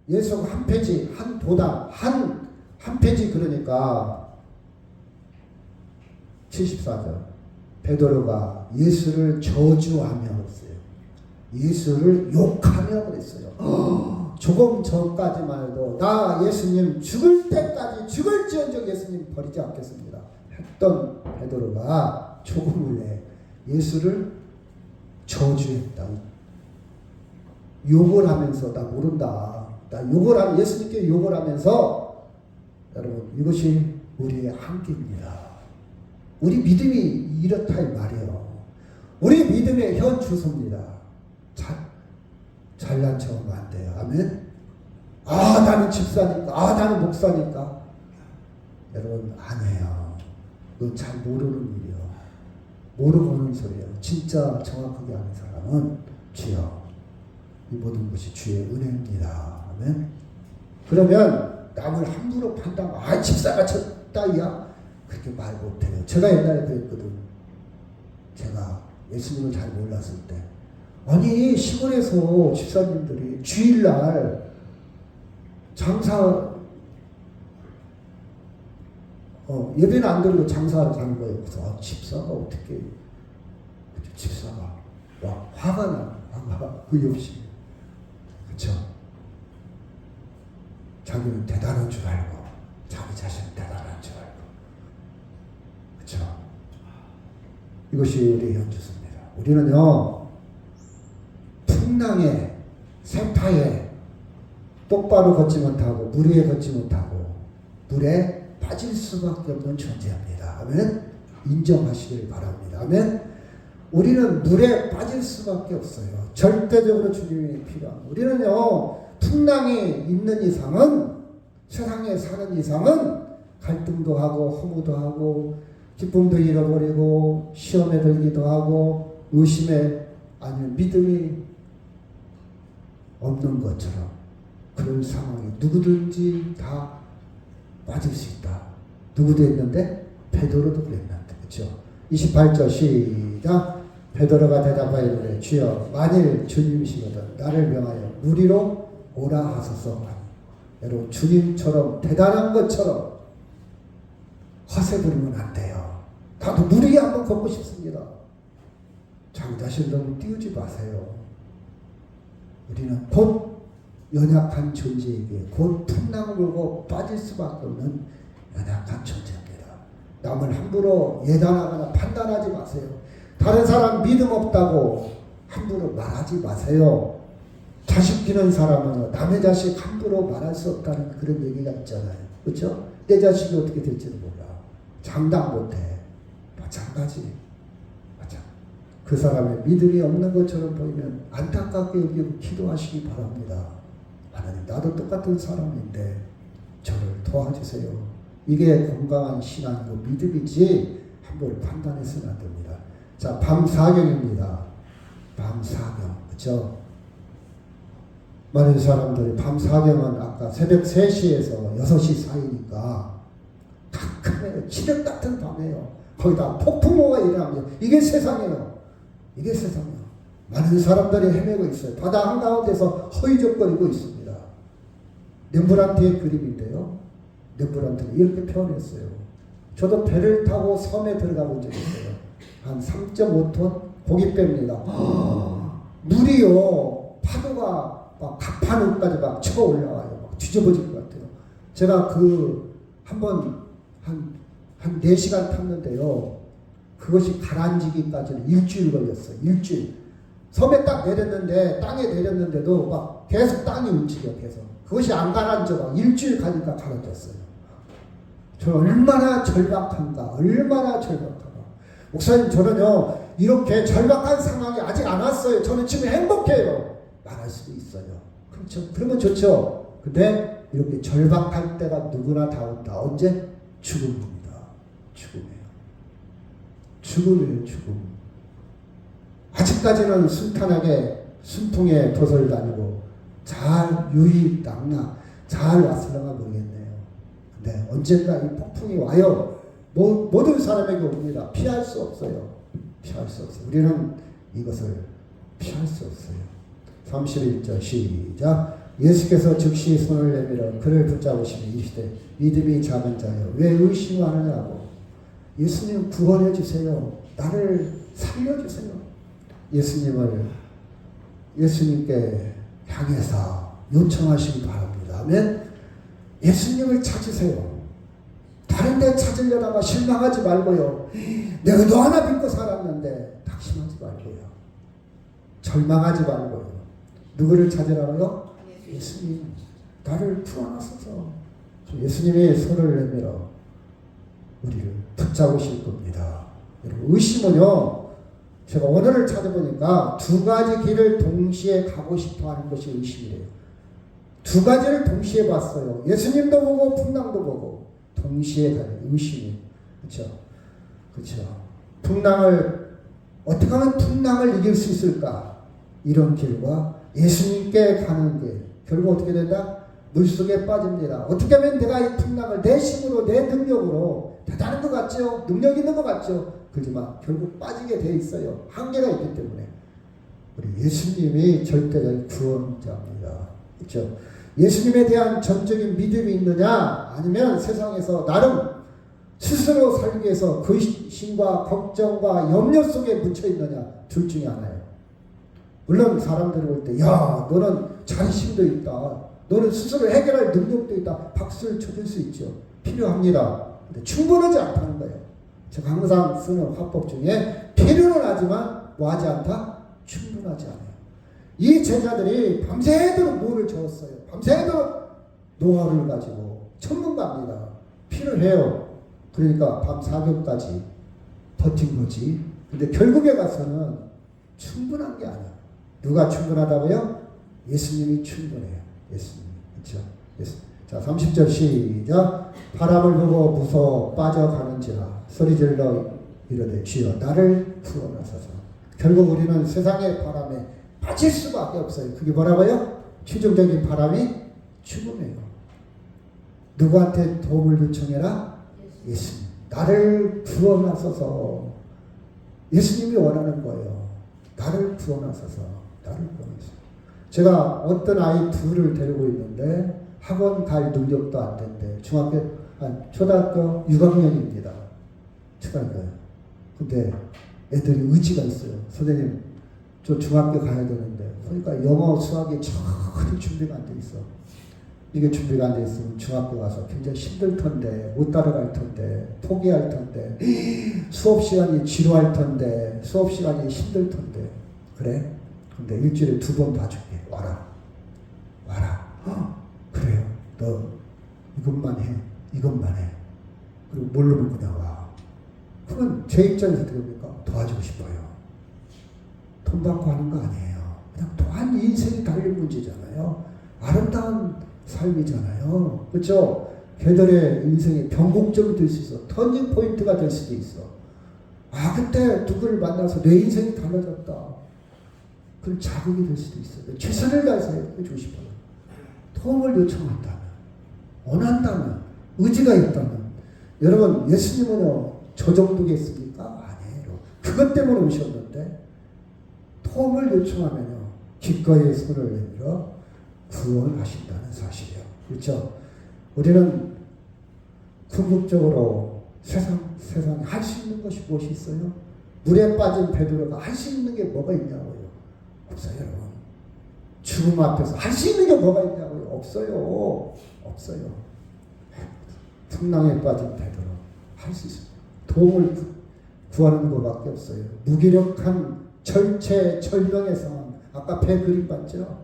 예수가 한 페이지, 한 도당, 한 페이지 그러니까 74절. 베드로가 예수를 저주하며 그랬어요. 예수를 욕하며 그랬어요. 조금 전까지만 해도 나 예수님 죽을 때까지 죽을지언정 예수님 버리지 않겠습니다 했던 베드로가 조금 후에 예수를 저주했다. 욕을 하면서 나 모른다. 나 욕을 하면 예수님께 욕을 하면서 여러분 이것이 우리의 한계입니다. 우리 믿음이 이렇다 이 말이에요. 우리 믿음의 현 주소입니다. 잘난 척하면 안 돼요. 아멘. 아, 나는 집사니까. 아, 나는 목사니까. 여러분 아니에요. 그건 잘 모르는 일이에요. 모르고 하는 소리예요. 진짜 정확하게 아는 사람은 주여 이 모든 것이 주의 은혜입니다. 아멘. 그러면 남을 함부로 판단. 아, 집사가 쳤다이야. 그렇게 말 못해요. 제가 옛날에 그랬거든. 제가 예수님을 잘 몰랐을 때. 아니 시골에서 집사님들이 주일날 장사 예배는 안 드리고 장사를 가는 거예요. 그래서 아, 집사가 어떻게 집사가 와 화가 나. 화가 의 없이. 그렇죠. 자기는 대단한 줄 알고 자기 자신은 대단한 줄 알고. 그렇죠. 이것이 우리의 현주소입니다. 우리는요 풍랑에 세파에 똑바로 걷지 못하고 물 위에 걷지 못하고 물에 빠질 수밖에 없는 존재입니다. 아멘. 인정하시길 바랍니다. 아멘. 우리는 물에 빠질 수밖에 없어요. 절대적으로 주님이 필요합니다. 우리는요 풍랑이 있는 이상은, 세상에 사는 이상은 갈등도 하고 허무도 하고 기쁨도 잃어버리고 시험에 들기도 하고 의심에 아니면 믿음이 없는 것처럼 그런 상황이 누구든지 다 빠질 수 있다. 누구도 했는데 베드로도 그랬는데, 그렇죠? 28절 시작. 베드로가 대답하여 이르되 주여 만일 주님이시거든 나를 명하여 무리로 오라 하소서. 여러분 주님처럼 대단한 것처럼 허세 부리면 안 돼요. 나도 무리에 한번 걷고 싶습니다. 자기 자신 너무 띄우지 마세요. 우리는 곧 연약한 존재에게 곧 풍랑을 불고 빠질 수밖에 없는 연약한 존재입니다. 남을 함부로 예단하거나 판단하지 마세요. 다른 사람 믿음 없다고 함부로 말하지 마세요. 자식 기는 사람은 남의 자식 함부로 말할 수 없다는 그런 얘기가 있잖아요. 그렇죠? 내 자식이 어떻게 될지는 몰라. 장담 못해. 마찬가지. 그 사람의 믿음이 없는 것처럼 보이면 안타깝게 여기고 기도하시기 바랍니다. 하나님, 나도 똑같은 사람인데 저를 도와주세요. 이게 건강한 신앙이고 믿음이지 함부로 판단해서는 안 됩니다. 자, 밤사경입니다. 밤사경. 그렇죠? 많은 사람들이 밤사경은 아까 새벽 3시에서 6시 사이니까 깜깜해요. 기력 같은 밤이에요. 거기다 폭풍우가 일어납니다. 이게 세상이에요. 이게 세상이에요. 많은 사람들이 헤매고 있어요. 바다 한가운데서 허이적거리고 있습니다. 렘브란트의 그림인데요. 렘브란트는 이렇게 표현했어요. 저도 배를 타고 섬에 들어가 본 적이 있어요. 한 3.5톤 고깃배입니다. 물이요, 파도가 막 가파눈까지 막 쳐 올라와요. 막 뒤집어질 것 같아요. 제가 한번 한 4시간 탔는데요. 그것이 가라앉기까지는 일주일 걸렸어요. 일주일. 섬에 딱 내렸는데, 땅에 내렸는데도 막 계속 땅이 움직여, 계속. 그것이 안 가라앉아. 막 일주일 가니까 가라앉았어요. 저 얼마나 절박한가, 얼마나 절박한가. 목사님, 저는요, 이렇게 절박한 상황이 아직 안 왔어요. 저는 지금 행복해요. 말할 수도 있어요. 그렇죠. 그러면 좋죠. 근데 이렇게 절박할 때가 누구나 다 온다. 언제? 죽음입니다. 죽음이에요. 죽음이에요, 죽음. 아직까지는 순탄하게 순풍에 돛을 다니고 잘 유익낭락 잘 왔을런가 모르겠네요. 근데 언젠가 이 폭풍이 와요. 모든 사람에게 옵니다. 피할 수 없어요. 피할 수 없어요. 우리는 이것을 피할 수 없어요. 31절 시작. 예수께서 즉시 손을 내밀어 그를 붙잡으시니 이르시되 믿음이 작은 자여 왜 의심하느냐고. 예수님 구원해 주세요. 나를 살려주세요. 예수님께 향해서 요청하시기 바랍니다. 아멘. 예수님을 찾으세요. 다른 데 찾으려다가 실망하지 말고요. 내가 너 하나 믿고 살았는데 낙심하지 말고요. 절망하지 말고요. 누구를 찾으라고요? 예수님. 나를 풀어놨어서. 예수님이 손을 내밀어 우리를 붙잡으실 겁니다. 여러분, 의심은요, 제가 오늘을 찾아보니까 2가지 길을 동시에 가고 싶어 하는 것이 의심이래요. 2가지를 동시에 봤어요. 예수님도 보고 풍랑도 보고 동시에 가요. 의심이. 그렇죠? 그렇죠. 어떻게 하면 풍랑을 이길 수 있을까? 이런 길과 예수님께 가는 길. 결국 어떻게 된다? 물속에 빠집니다. 어떻게 하면 내가 이 풍랑을 내 힘으로, 내 능력으로 대단한 것 같죠? 능력 있는 것 같죠? 그렇지만 결국 빠지게 돼 있어요. 한계가 있기 때문에. 우리 예수님이 절대적인 구원자입니다. 그렇죠? 예수님에 대한 전적인 믿음이 있느냐, 아니면 세상에서 나름 스스로 살기 위해서 근심과 걱정과 염려 속에 묻혀 있느냐, 둘 중에 하나예요. 물론 사람들이 볼 때, 야, 너는 자신도 있다. 너는 스스로 해결할 능력도 있다. 박수를 쳐줄 수 있죠. 필요합니다. 근데 충분하지 않다는 거예요. 제가 항상 쓰는 화법 중에 필요는 하지만 뭐하지 않다? 충분하지 않아요. 이 제자들이 밤새도록 뭐를 적었어요. 밤새도록 노하우를 가지고 전문가입니다. 필요해요. 그러니까 밤 4경까지 버틴 거지. 근데 결국에 가서는 충분한 게 아니야. 누가 충분하다고요? 예수님이 충분해요. 예수님. 그렇죠? 예수님. 자, 30절 시작. 바람을 보고 무서워 빠져가는지라 소리질러 이르되 주여 나를 구원하소서. 결국 우리는 세상의 바람에 빠질 수밖에 없어요. 그게 뭐라고요? 최종적인 바람이 죽음이에요. 누구한테 도움을 요청해라? 예수님. 나를 구원하소서. 예수님이 원하는 거예요. 나를 구원하소서. 나를 구원하소서. 제가 어떤 아이 둘을 데리고 있는데 학원 갈 능력도 안 된대. 초등학교 6학년입니다. 초등학교요. 근데 애들이 의지가 있어요. 선생님, 저 중학교 가야 되는데. 그러니까 영어, 수학이 전혀 준비가 안 돼 있어. 이게 준비가 안 돼 있으면 중학교 가서 굉장히 힘들 텐데, 못 따라갈 텐데, 포기할 텐데, 수업 시간이 지루할 텐데, 수업 시간이 힘들 텐데. 그래? 근데 일주일에 2번 봐줄게. 와라. 그래요. 너 이것만 해. 이것만 해. 그리고 모르면 그냥 와. 그건 제 입장에서 어떻게 봅니까? 도와주고 싶어요. 돈 받고 하는 거 아니에요. 그냥 또한 인생이 달린 문제잖아요. 아름다운 삶이잖아요. 그렇죠? 걔들의 인생이 변곡점이 될 수 있어. 터닝 포인트가 될 수도 있어. 아, 그때 누구를 만나서 내 인생이 달라졌다. 그런 자극이 될 수도 있어요. 최선을 다해서 해주고 싶어요. 도움을 요청한다면, 원한다면, 의지가 있다면. 여러분, 예수님은요, 저 정도겠습니까? 아니에요. 그것 때문에 오셨는데, 도움을 요청하면요, 기꺼이 손을 내밀어 구원하신다는 사실이에요. 그렇죠? 우리는 궁극적으로 세상에 할 수 있는 것이 무엇이 있어요? 물에 빠진 베드로가 할 수 있는 게 뭐가 있냐고요? 없어요, 여러분. 죽음 앞에서 할 수 있는 게 뭐가 있냐고요? 없어요. 풍랑에 빠진 베드로 할 수 있어요. 도움을 구하는 것밖에 없어요. 무기력한 절체절명의 상황. 아까 배 그림 봤죠?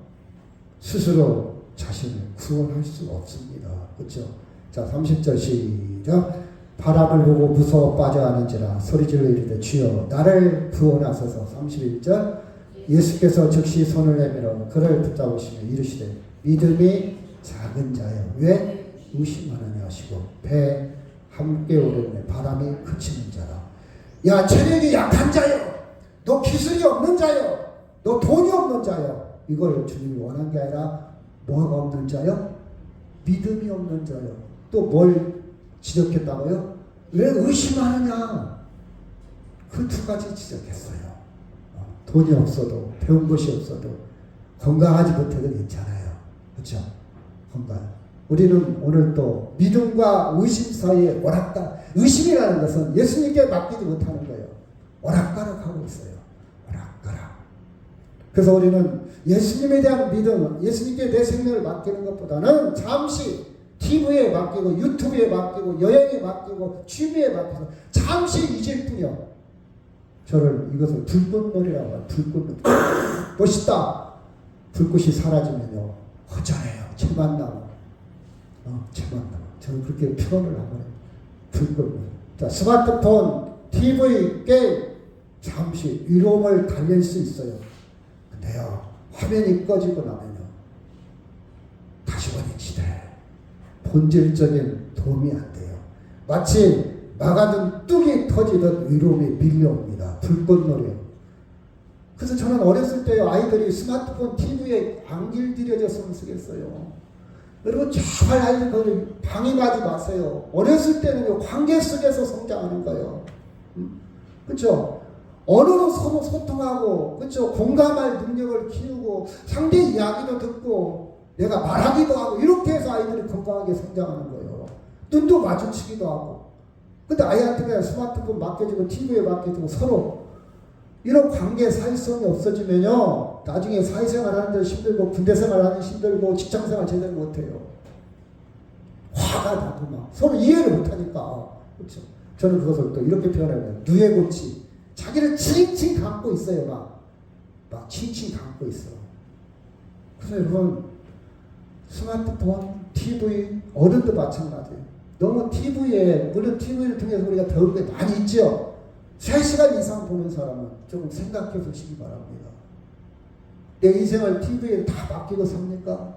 스스로 자신을 구원할 수 없습니다. 그렇죠? 자, 30절 시작. 바람을 보고 무서워 빠져하는지라 소리질러 이르되 주여 나를 구원하소서. 31절. 예수께서 즉시 손을 내밀어 그를 붙잡으시며 이르시되 믿음이 작은 자여 왜 의심하느냐 하시고 배 함께 오르네 바람이 그치는 자라. 야, 체력이 약한 자여, 너 기술이 없는 자여, 너 돈이 없는 자여. 이걸 주님이 원한 게 아니라 뭐가 없는 자여? 믿음이 없는 자여. 또 뭘 지적했다고요? 왜 의심하느냐? 그 두 가지 지적했어요. 돈이 없어도, 배운 것이 없어도, 건강하지 못해도 괜찮아요. 그렇죠? 건강. 우리는 오늘 또 믿음과 의심 사이에 오락가. 의심이라는 것은 예수님께 맡기지 못하는 거예요. 오락가락하고 있어요. 오락가락. 그래서 우리는 예수님에 대한 믿음, 예수님께 내 생명을 맡기는 것보다는 잠시 TV에 맡기고 유튜브에 맡기고 여행에 맡기고 취미에 맡겨서 잠시 잊을 뿐이요. 저를 이것을 불꽃놀이라고 해요. 불꽃놀이. 멋있다. 불꽃이 사라지면요 허전해요. 채만나무. 채만나무. 저는 그렇게 표현을 하거든요. 불꽃놀이. 자, 스마트폰, TV, 게임 잠시 위로움을 달랠 수 있어요. 근데요 화면이 꺼지고 나면요 다시 원위치돼. 본질적인 도움이 안 돼요. 마치 막아둔 뚝이 터지듯 위로움이 밀려옵니다. 불꽃놀이요. 그래서 저는 어렸을 때 아이들이 스마트폰, TV에 안 길들여졌으면 쓰겠어요. 여러분 제발 아이들 방임하지 마세요. 어렸을 때는 관계 속에서 성장하는 거예요. 그렇죠? 언어로 서로 소통하고, 그렇죠? 공감할 능력을 키우고 상대 이야기도 듣고 내가 말하기도 하고 이렇게 해서 아이들이 건강하게 성장하는 거예요. 눈도 마주치기도 하고. 근데 아이한테 그냥 스마트폰 맡겨주고 TV에 맡겨주고 서로 이런 관계 사회성이 없어지면요 나중에 사회생활 하는 데 힘들고 군대생활 하는 데 힘들고 직장생활 제대로 못해요. 화가 나고 막 서로 이해를 못하니까. 그렇죠? 저는 그것을 또 이렇게 표현해요. 누에고치. 자기를 칭칭 감고 있어요. 막 칭칭 감고 있어. 그래서 여러분 스마트폰, TV, 어른도 마찬가지예요. 너무 TV에, 물론 TV를 통해서 우리가 배울 게 많이 있죠. 3시간 이상 보는 사람은 조금 생각해 보시기 바랍니다. 내 인생을 TV에 다 맡기고 삽니까?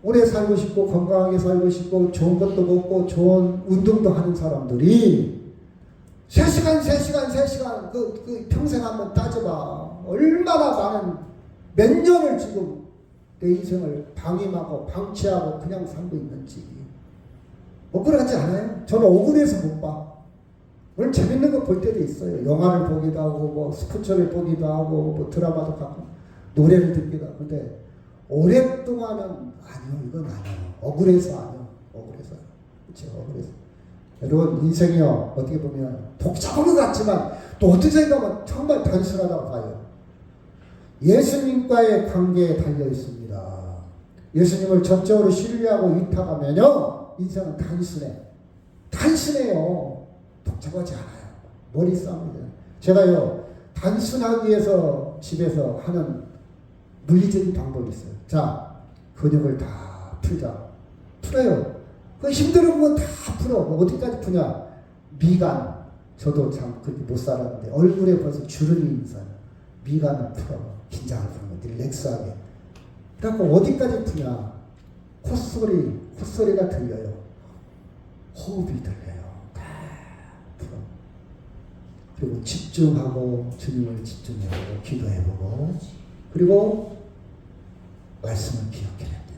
오래 살고 싶고 건강하게 살고 싶고 좋은 것도 먹고 좋은 운동도 하는 사람들이 3시간 그 평생 한번 따져봐. 얼마나 많은 몇 년을 지금 내 인생을 방임하고 방치하고 그냥 살고 있는지 억울하지 않아요? 저는 억울해서 못 봐. 오늘 재밌는 거 볼 때도 있어요. 영화를 보기도 하고 뭐 스포츠를 보기도 하고 뭐 드라마도 가고 노래를 듣기도 하고. 근데 오랫동안은 아니요, 이건 아니에요. 억울해서 아니요. 억울해서. 그렇죠. 억울해서. 여러분 인생이요, 어떻게 보면 복잡한 것 같지만 또 어떻게 생각하면 정말 단순하다고 봐요. 예수님과의 관계에 달려 있습니다. 예수님을 전적으로 신뢰하고 위탁하면요, 인생은 단순해요. 복잡하지 않아요. 머리 싸움이죠. 제가요, 단순하기 위해서 집에서 하는 물리적인 방법이 있어요. 자, 근육을 다 풀어요. 그 힘든 건 다 풀어. 어디까지 푸냐? 미간. 저도 참 그렇게 못 살았는데 얼굴에 벌써 주름이 있는 사람. 미간을 풀어. 긴장을 푸는 거. 릴렉스하게. 그래갖고 어디까지 푸냐? 콧소리가 들려요. 호흡이 들려요. 다 풀어. 그리고 집중하고 주님을 집중해보고 기도해보고 그리고 말씀을 기억해냅니다.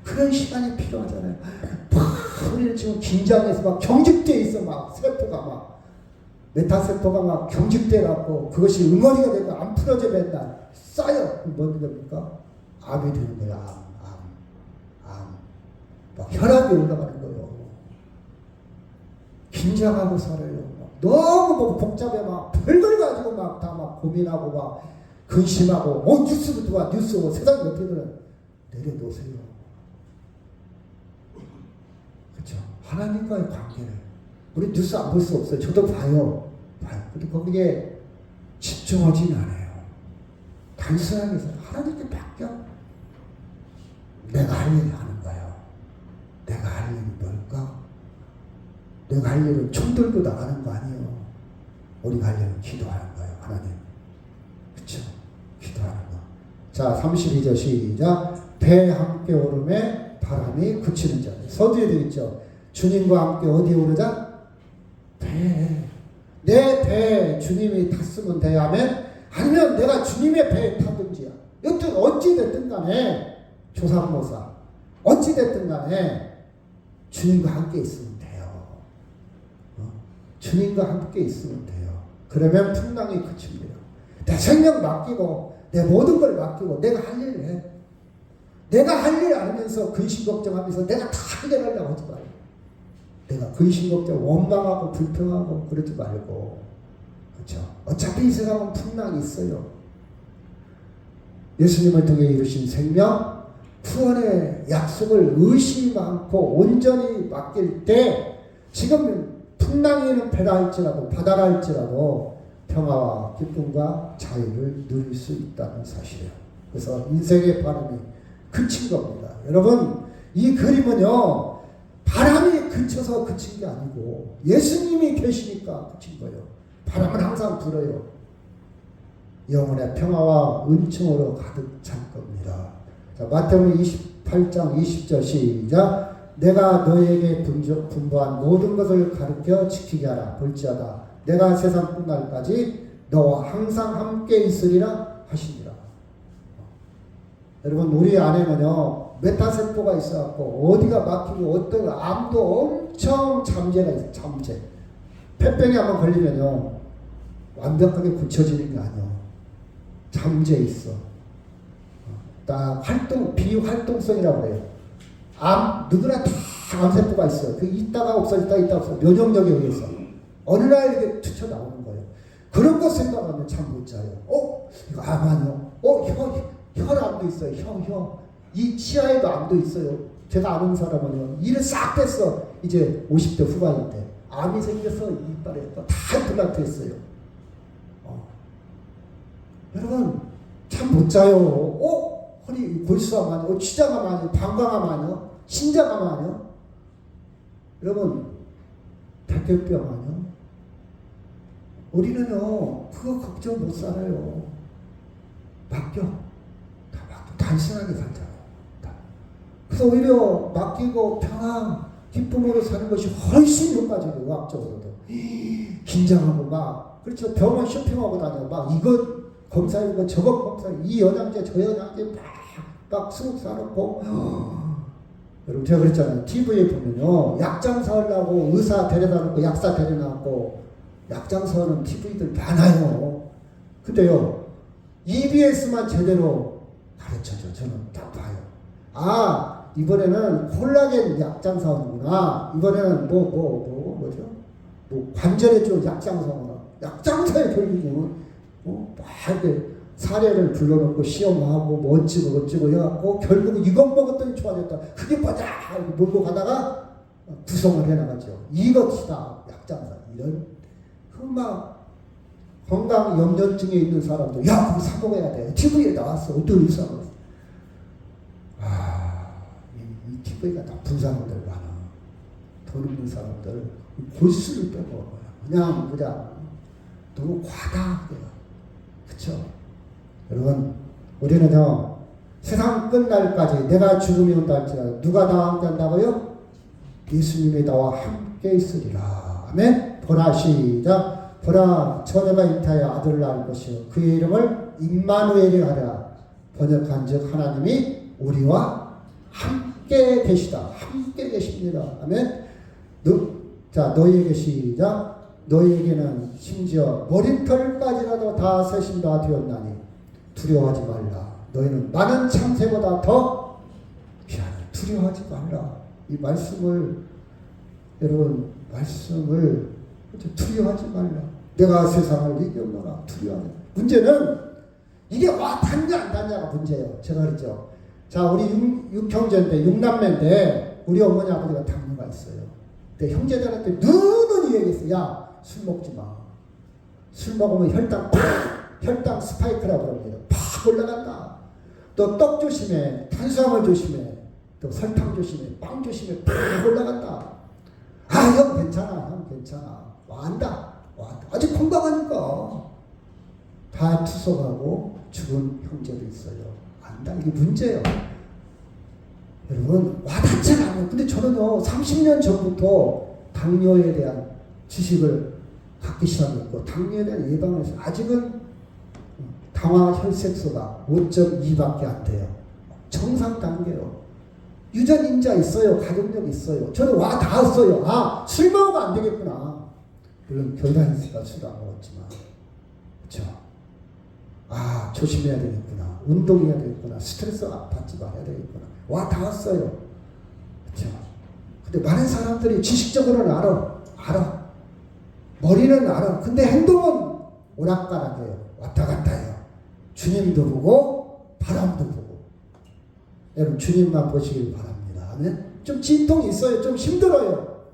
그런 시간이 필요하잖아요. 우리는 지금 긴장해서 막 경직돼 있어. 막 세포가 막 메타세포가 막 경직돼 갖고 그것이 응어리가 되고 안 풀어져 맨날 쌓여. 뭔 겁니까? 암이 되는 거야. 암. 막 혈압이 올라가는 거예요. 긴장하고 살아요. 너무 뭐 복잡해. 막 별걸 가지고 막 다 막 고민하고 막 근심하고 뉴스도 봐. 뉴스 세상이 어떻게 되나 내려놓으세요. 그렇죠. 하나님과의 관계를 우리 뉴스 안 볼 수 없어요. 저도 봐요. 근데 거기에 집중하진 않아요. 단순하게 해서 하나님께 맡겨. 내가 할 일을 하는 거예요. 내가 할 일이 뭘까? 내가 할 일은 총 들고 나가는 거 아니에요. 우리가 할 일은 기도하는 거예요. 하나님. 그렇죠. 기도하는 거. 자, 32절 시작. 배 함께 오름에 바람이 그치는 자. 서두에 되어 있죠. 주님과 함께 어디에 오르자? 배. 내 배에 주님이 탔으면 돼야 하면 아니면 내가 주님의 배에 타든지야. 여튼 어찌됐든 간에 조상모사 어찌됐든 간에 주님과 함께 있으면 돼요. 주님과 함께 있으면 돼요. 그러면 풍랑이 그칩니다. 내 생명 맡기고 내 모든 걸 맡기고 내가 할 일을 해. 내가 할 일 알면서 근심 걱정하면서 내가 다 해결하려고 하지 말고 내가 근심 걱정 원망하고 불평하고 그러지 말고 그렇죠. 어차피 이 세상은 풍랑이 있어요. 예수님을 통해 이루신 생명 구원의 약속을 의심 않고 온전히 맡길 때 지금 풍랑이 배라 할지라도 바다라 할지라도 평화와 기쁨과 자유를 누릴 수 있다는 사실이에요. 그래서 인생의 바람이 그친 겁니다. 여러분 이 그림은요 바람이 그쳐서 그친 게 아니고 예수님이 계시니까 그친 거예요. 바람은 항상 불어요. 영혼의 평화와 은총으로 가득 찬 겁니다. 자, 마태복음 28장 20절 시작. 내가 너에게 분부한 모든 것을 가르쳐 지키게 하라. 볼지어다 내가 세상 끝날까지 너와 항상 함께 있으리라 하시니라. 여러분 우리 안에는요 메타세포가 있어갖고 어디가 막히고 어떤 암도 엄청 잠재가 있어요. 잠재. 폐병이 한번 걸리면요 완벽하게 굳혀지는 게 아니에요. 잠재 있어. 딱 비활동성이라고 그래요. 암 누구나 다 암세포가 있어요. 그 있다가 없어졌다 있다가 없어. 면역력에 의해서 어느 날 이렇게 튀쳐 나오는 거예요. 그런 거 생각하면 잠 못 자요. 이거 암 아니요? 혈암도 있어요. 이 치아에도 암도 있어요. 제가 아는 사람은요 이를 싹 뺐어. 이제 50대 후반인데 암이 생겨서 이빨에 다 임플란트 했어요. 여러분 잠 못 자요. 허리 골수암 아니요? 취장암 아니요? 방광암 아니요? 신장암 아니요? 여러분 백혈병 아니요? 우리는요 그거 걱정 못 살아요. 맡겨. 다 맡겨. 단순하게 살잖아요. 그래서 오히려 맡기고 평안, 기쁨으로 사는 것이 훨씬 효과적이에요. 의학적으로도. 긴장하고 막, 그렇죠. 병원 쇼핑하고 다녀. 막 이거 검사이고 저거 검사, 이 영양제 저 영양제 막 수국 사놓고. 여러분 제가 그랬잖아요. TV에 보면요. 약장 사려고 의사 데려다 놓고 약사 데려다 놓고 약장 사는 TV들 많아요. 근데요. EBS만 제대로 가르쳐줘. 저는 딱 봐요. 아, 이번에는 콜라겐 약장 사오는구나. 이번에는 뭐죠? 뭐 관절에 좀 약장 사오나. 약장사에 결국은 막 이렇게 사례를 불러놓고 시험하고 뭐 어찌고 해갖고 결국은 이것 먹었더니 좋아졌다. 그게 뭐냐 몰고 가다가 구성을 해나가죠. 이것이다 약장사. 이런 막 건강 염려증에 있는 사람들 야 그거 사먹어야 돼. TV에 나왔어. 어떤 의사가 이 TV가 나쁜 사람들 많아. 돈 없는 사람들 골수를 빼고 그냥 너무 과다하게요. 그쵸? 여러분 우리는요 세상 끝날까지 내가 죽음이 온다 할지라도 누가 나와 함께 한다고요? 예수님이 나와 함께 있으리라. 아멘. 보라 시작. 보라 처녀가 잉타하여 아들을 낳을 것이요 그의 이름을 임마누엘이 하라. 번역한즉 하나님이 우리와 함께 계시다. 함께 계십니다. 아멘. 자 너희에게 시작. 너희에게는 심지어 머리털까지라도 다 세신다 되었나니 두려워하지 말라. 너희는 많은 참새보다 더 귀하니 두려워하지 말라. 이 말씀을 여러분 말씀을 두려워하지 말라. 내가 세상을 이겼노라. 두려워하지. 문제는 이게 와 닿냐 안 닿냐가 문제예요. 제가 그랬죠. 자 우리 육형제인데 6남매인데 우리 어머니 아버지가 당뇨가 있어요. 근데 형제들한테 누누이 얘기했어요. 야 술 먹지 마. 술 먹으면 혈당 스파이크라고 합니다. 팍 올라간다. 또 떡 조심해. 탄수화물 조심해. 또 설탕 조심해. 빵 조심해. 팍 올라간다. 아, 형 괜찮아. 형 괜찮아. 안다. 아직 건강하니까. 다 투석하고 죽은 형제도 있어요. 안다. 이게 문제예요. 여러분 와닿지 않아요. 근데 저는요 30년 전부터 당뇨에 대한 지식을 갖기 시작했고 당뇨에 대한 예방을 해서 아직은 당화 혈색소가 5.2밖에 안 돼요. 정상 단계요. 유전 인자 있어요. 가족력 있어요. 저는 와 닿았어요. 아, 술 먹으면 안 되겠구나. 물론 결단했으니까 술 안 먹었지만 그렇죠. 아, 조심해야 되겠구나. 운동해야 되겠구나. 스트레스 받지 말아야 되겠구나. 와 닿았어요. 그렇죠. 근데 많은 사람들이 지식적으로는 알아. 머리는 알아. 근데 행동은 오락가락해요. 왔다 갔다 해요. 주님도 보고 바람도 보고. 여러분 주님만 보시길 바랍니다. 아멘. 좀 진통이 있어요. 좀 힘들어요.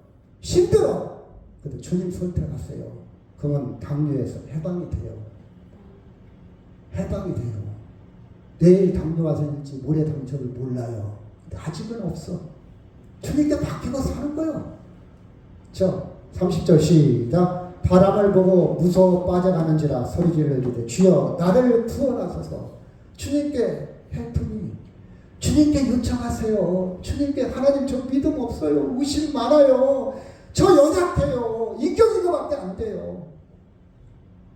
근데 주님 선택하세요. 그러면 당뇨에서 해방이 돼요. 내일 당뇨가 생길지 모레 당뇨를 몰라요. 근데 아직은 없어. 주님께 맡기고 사는 거예요. 30절 시작. 바람을 보고 무서워 빠져가는지라 소리질러 이르되 주여 나를 구원하소서. 주님께 헬프미. 주님께 요청하세요. 주님께 하나님 저 믿음 없어요. 의심 많아요. 저 연약해요. 인격이거밖에 안 돼요.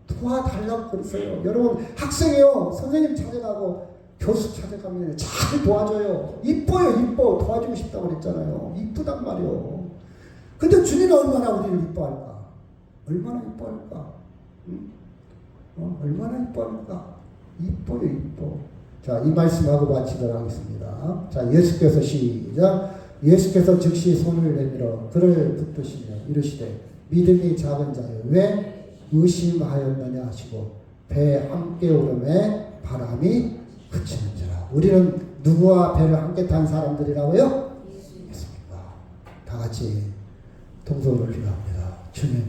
도와달라고 그러세요. 여러분 학생이요. 선생님 찾아가고 교수 찾아가면 잘 도와줘요. 이뻐요. 도와주고 싶다고 그랬잖아요. 이쁘단 말이요. 근데 주님이 얼마나 우리를 이뻐할까? 얼마나 이뻐할까? 응? 얼마나 이뻐할까? 이뻐요. 자, 이 말씀하고 마치도록 하겠습니다. 자, 예수께서 시작. 예수께서 즉시 손을 내밀어 그를 붙드시며 이르시되 믿음이 작은 자여 왜 의심하였느냐 하시고 배 함께 오름에 바람이 그치는지라. 우리는 누구와 배를 함께 탄 사람들이라고요? 예수님과. 다 같이 동서를 기도합니다. 주님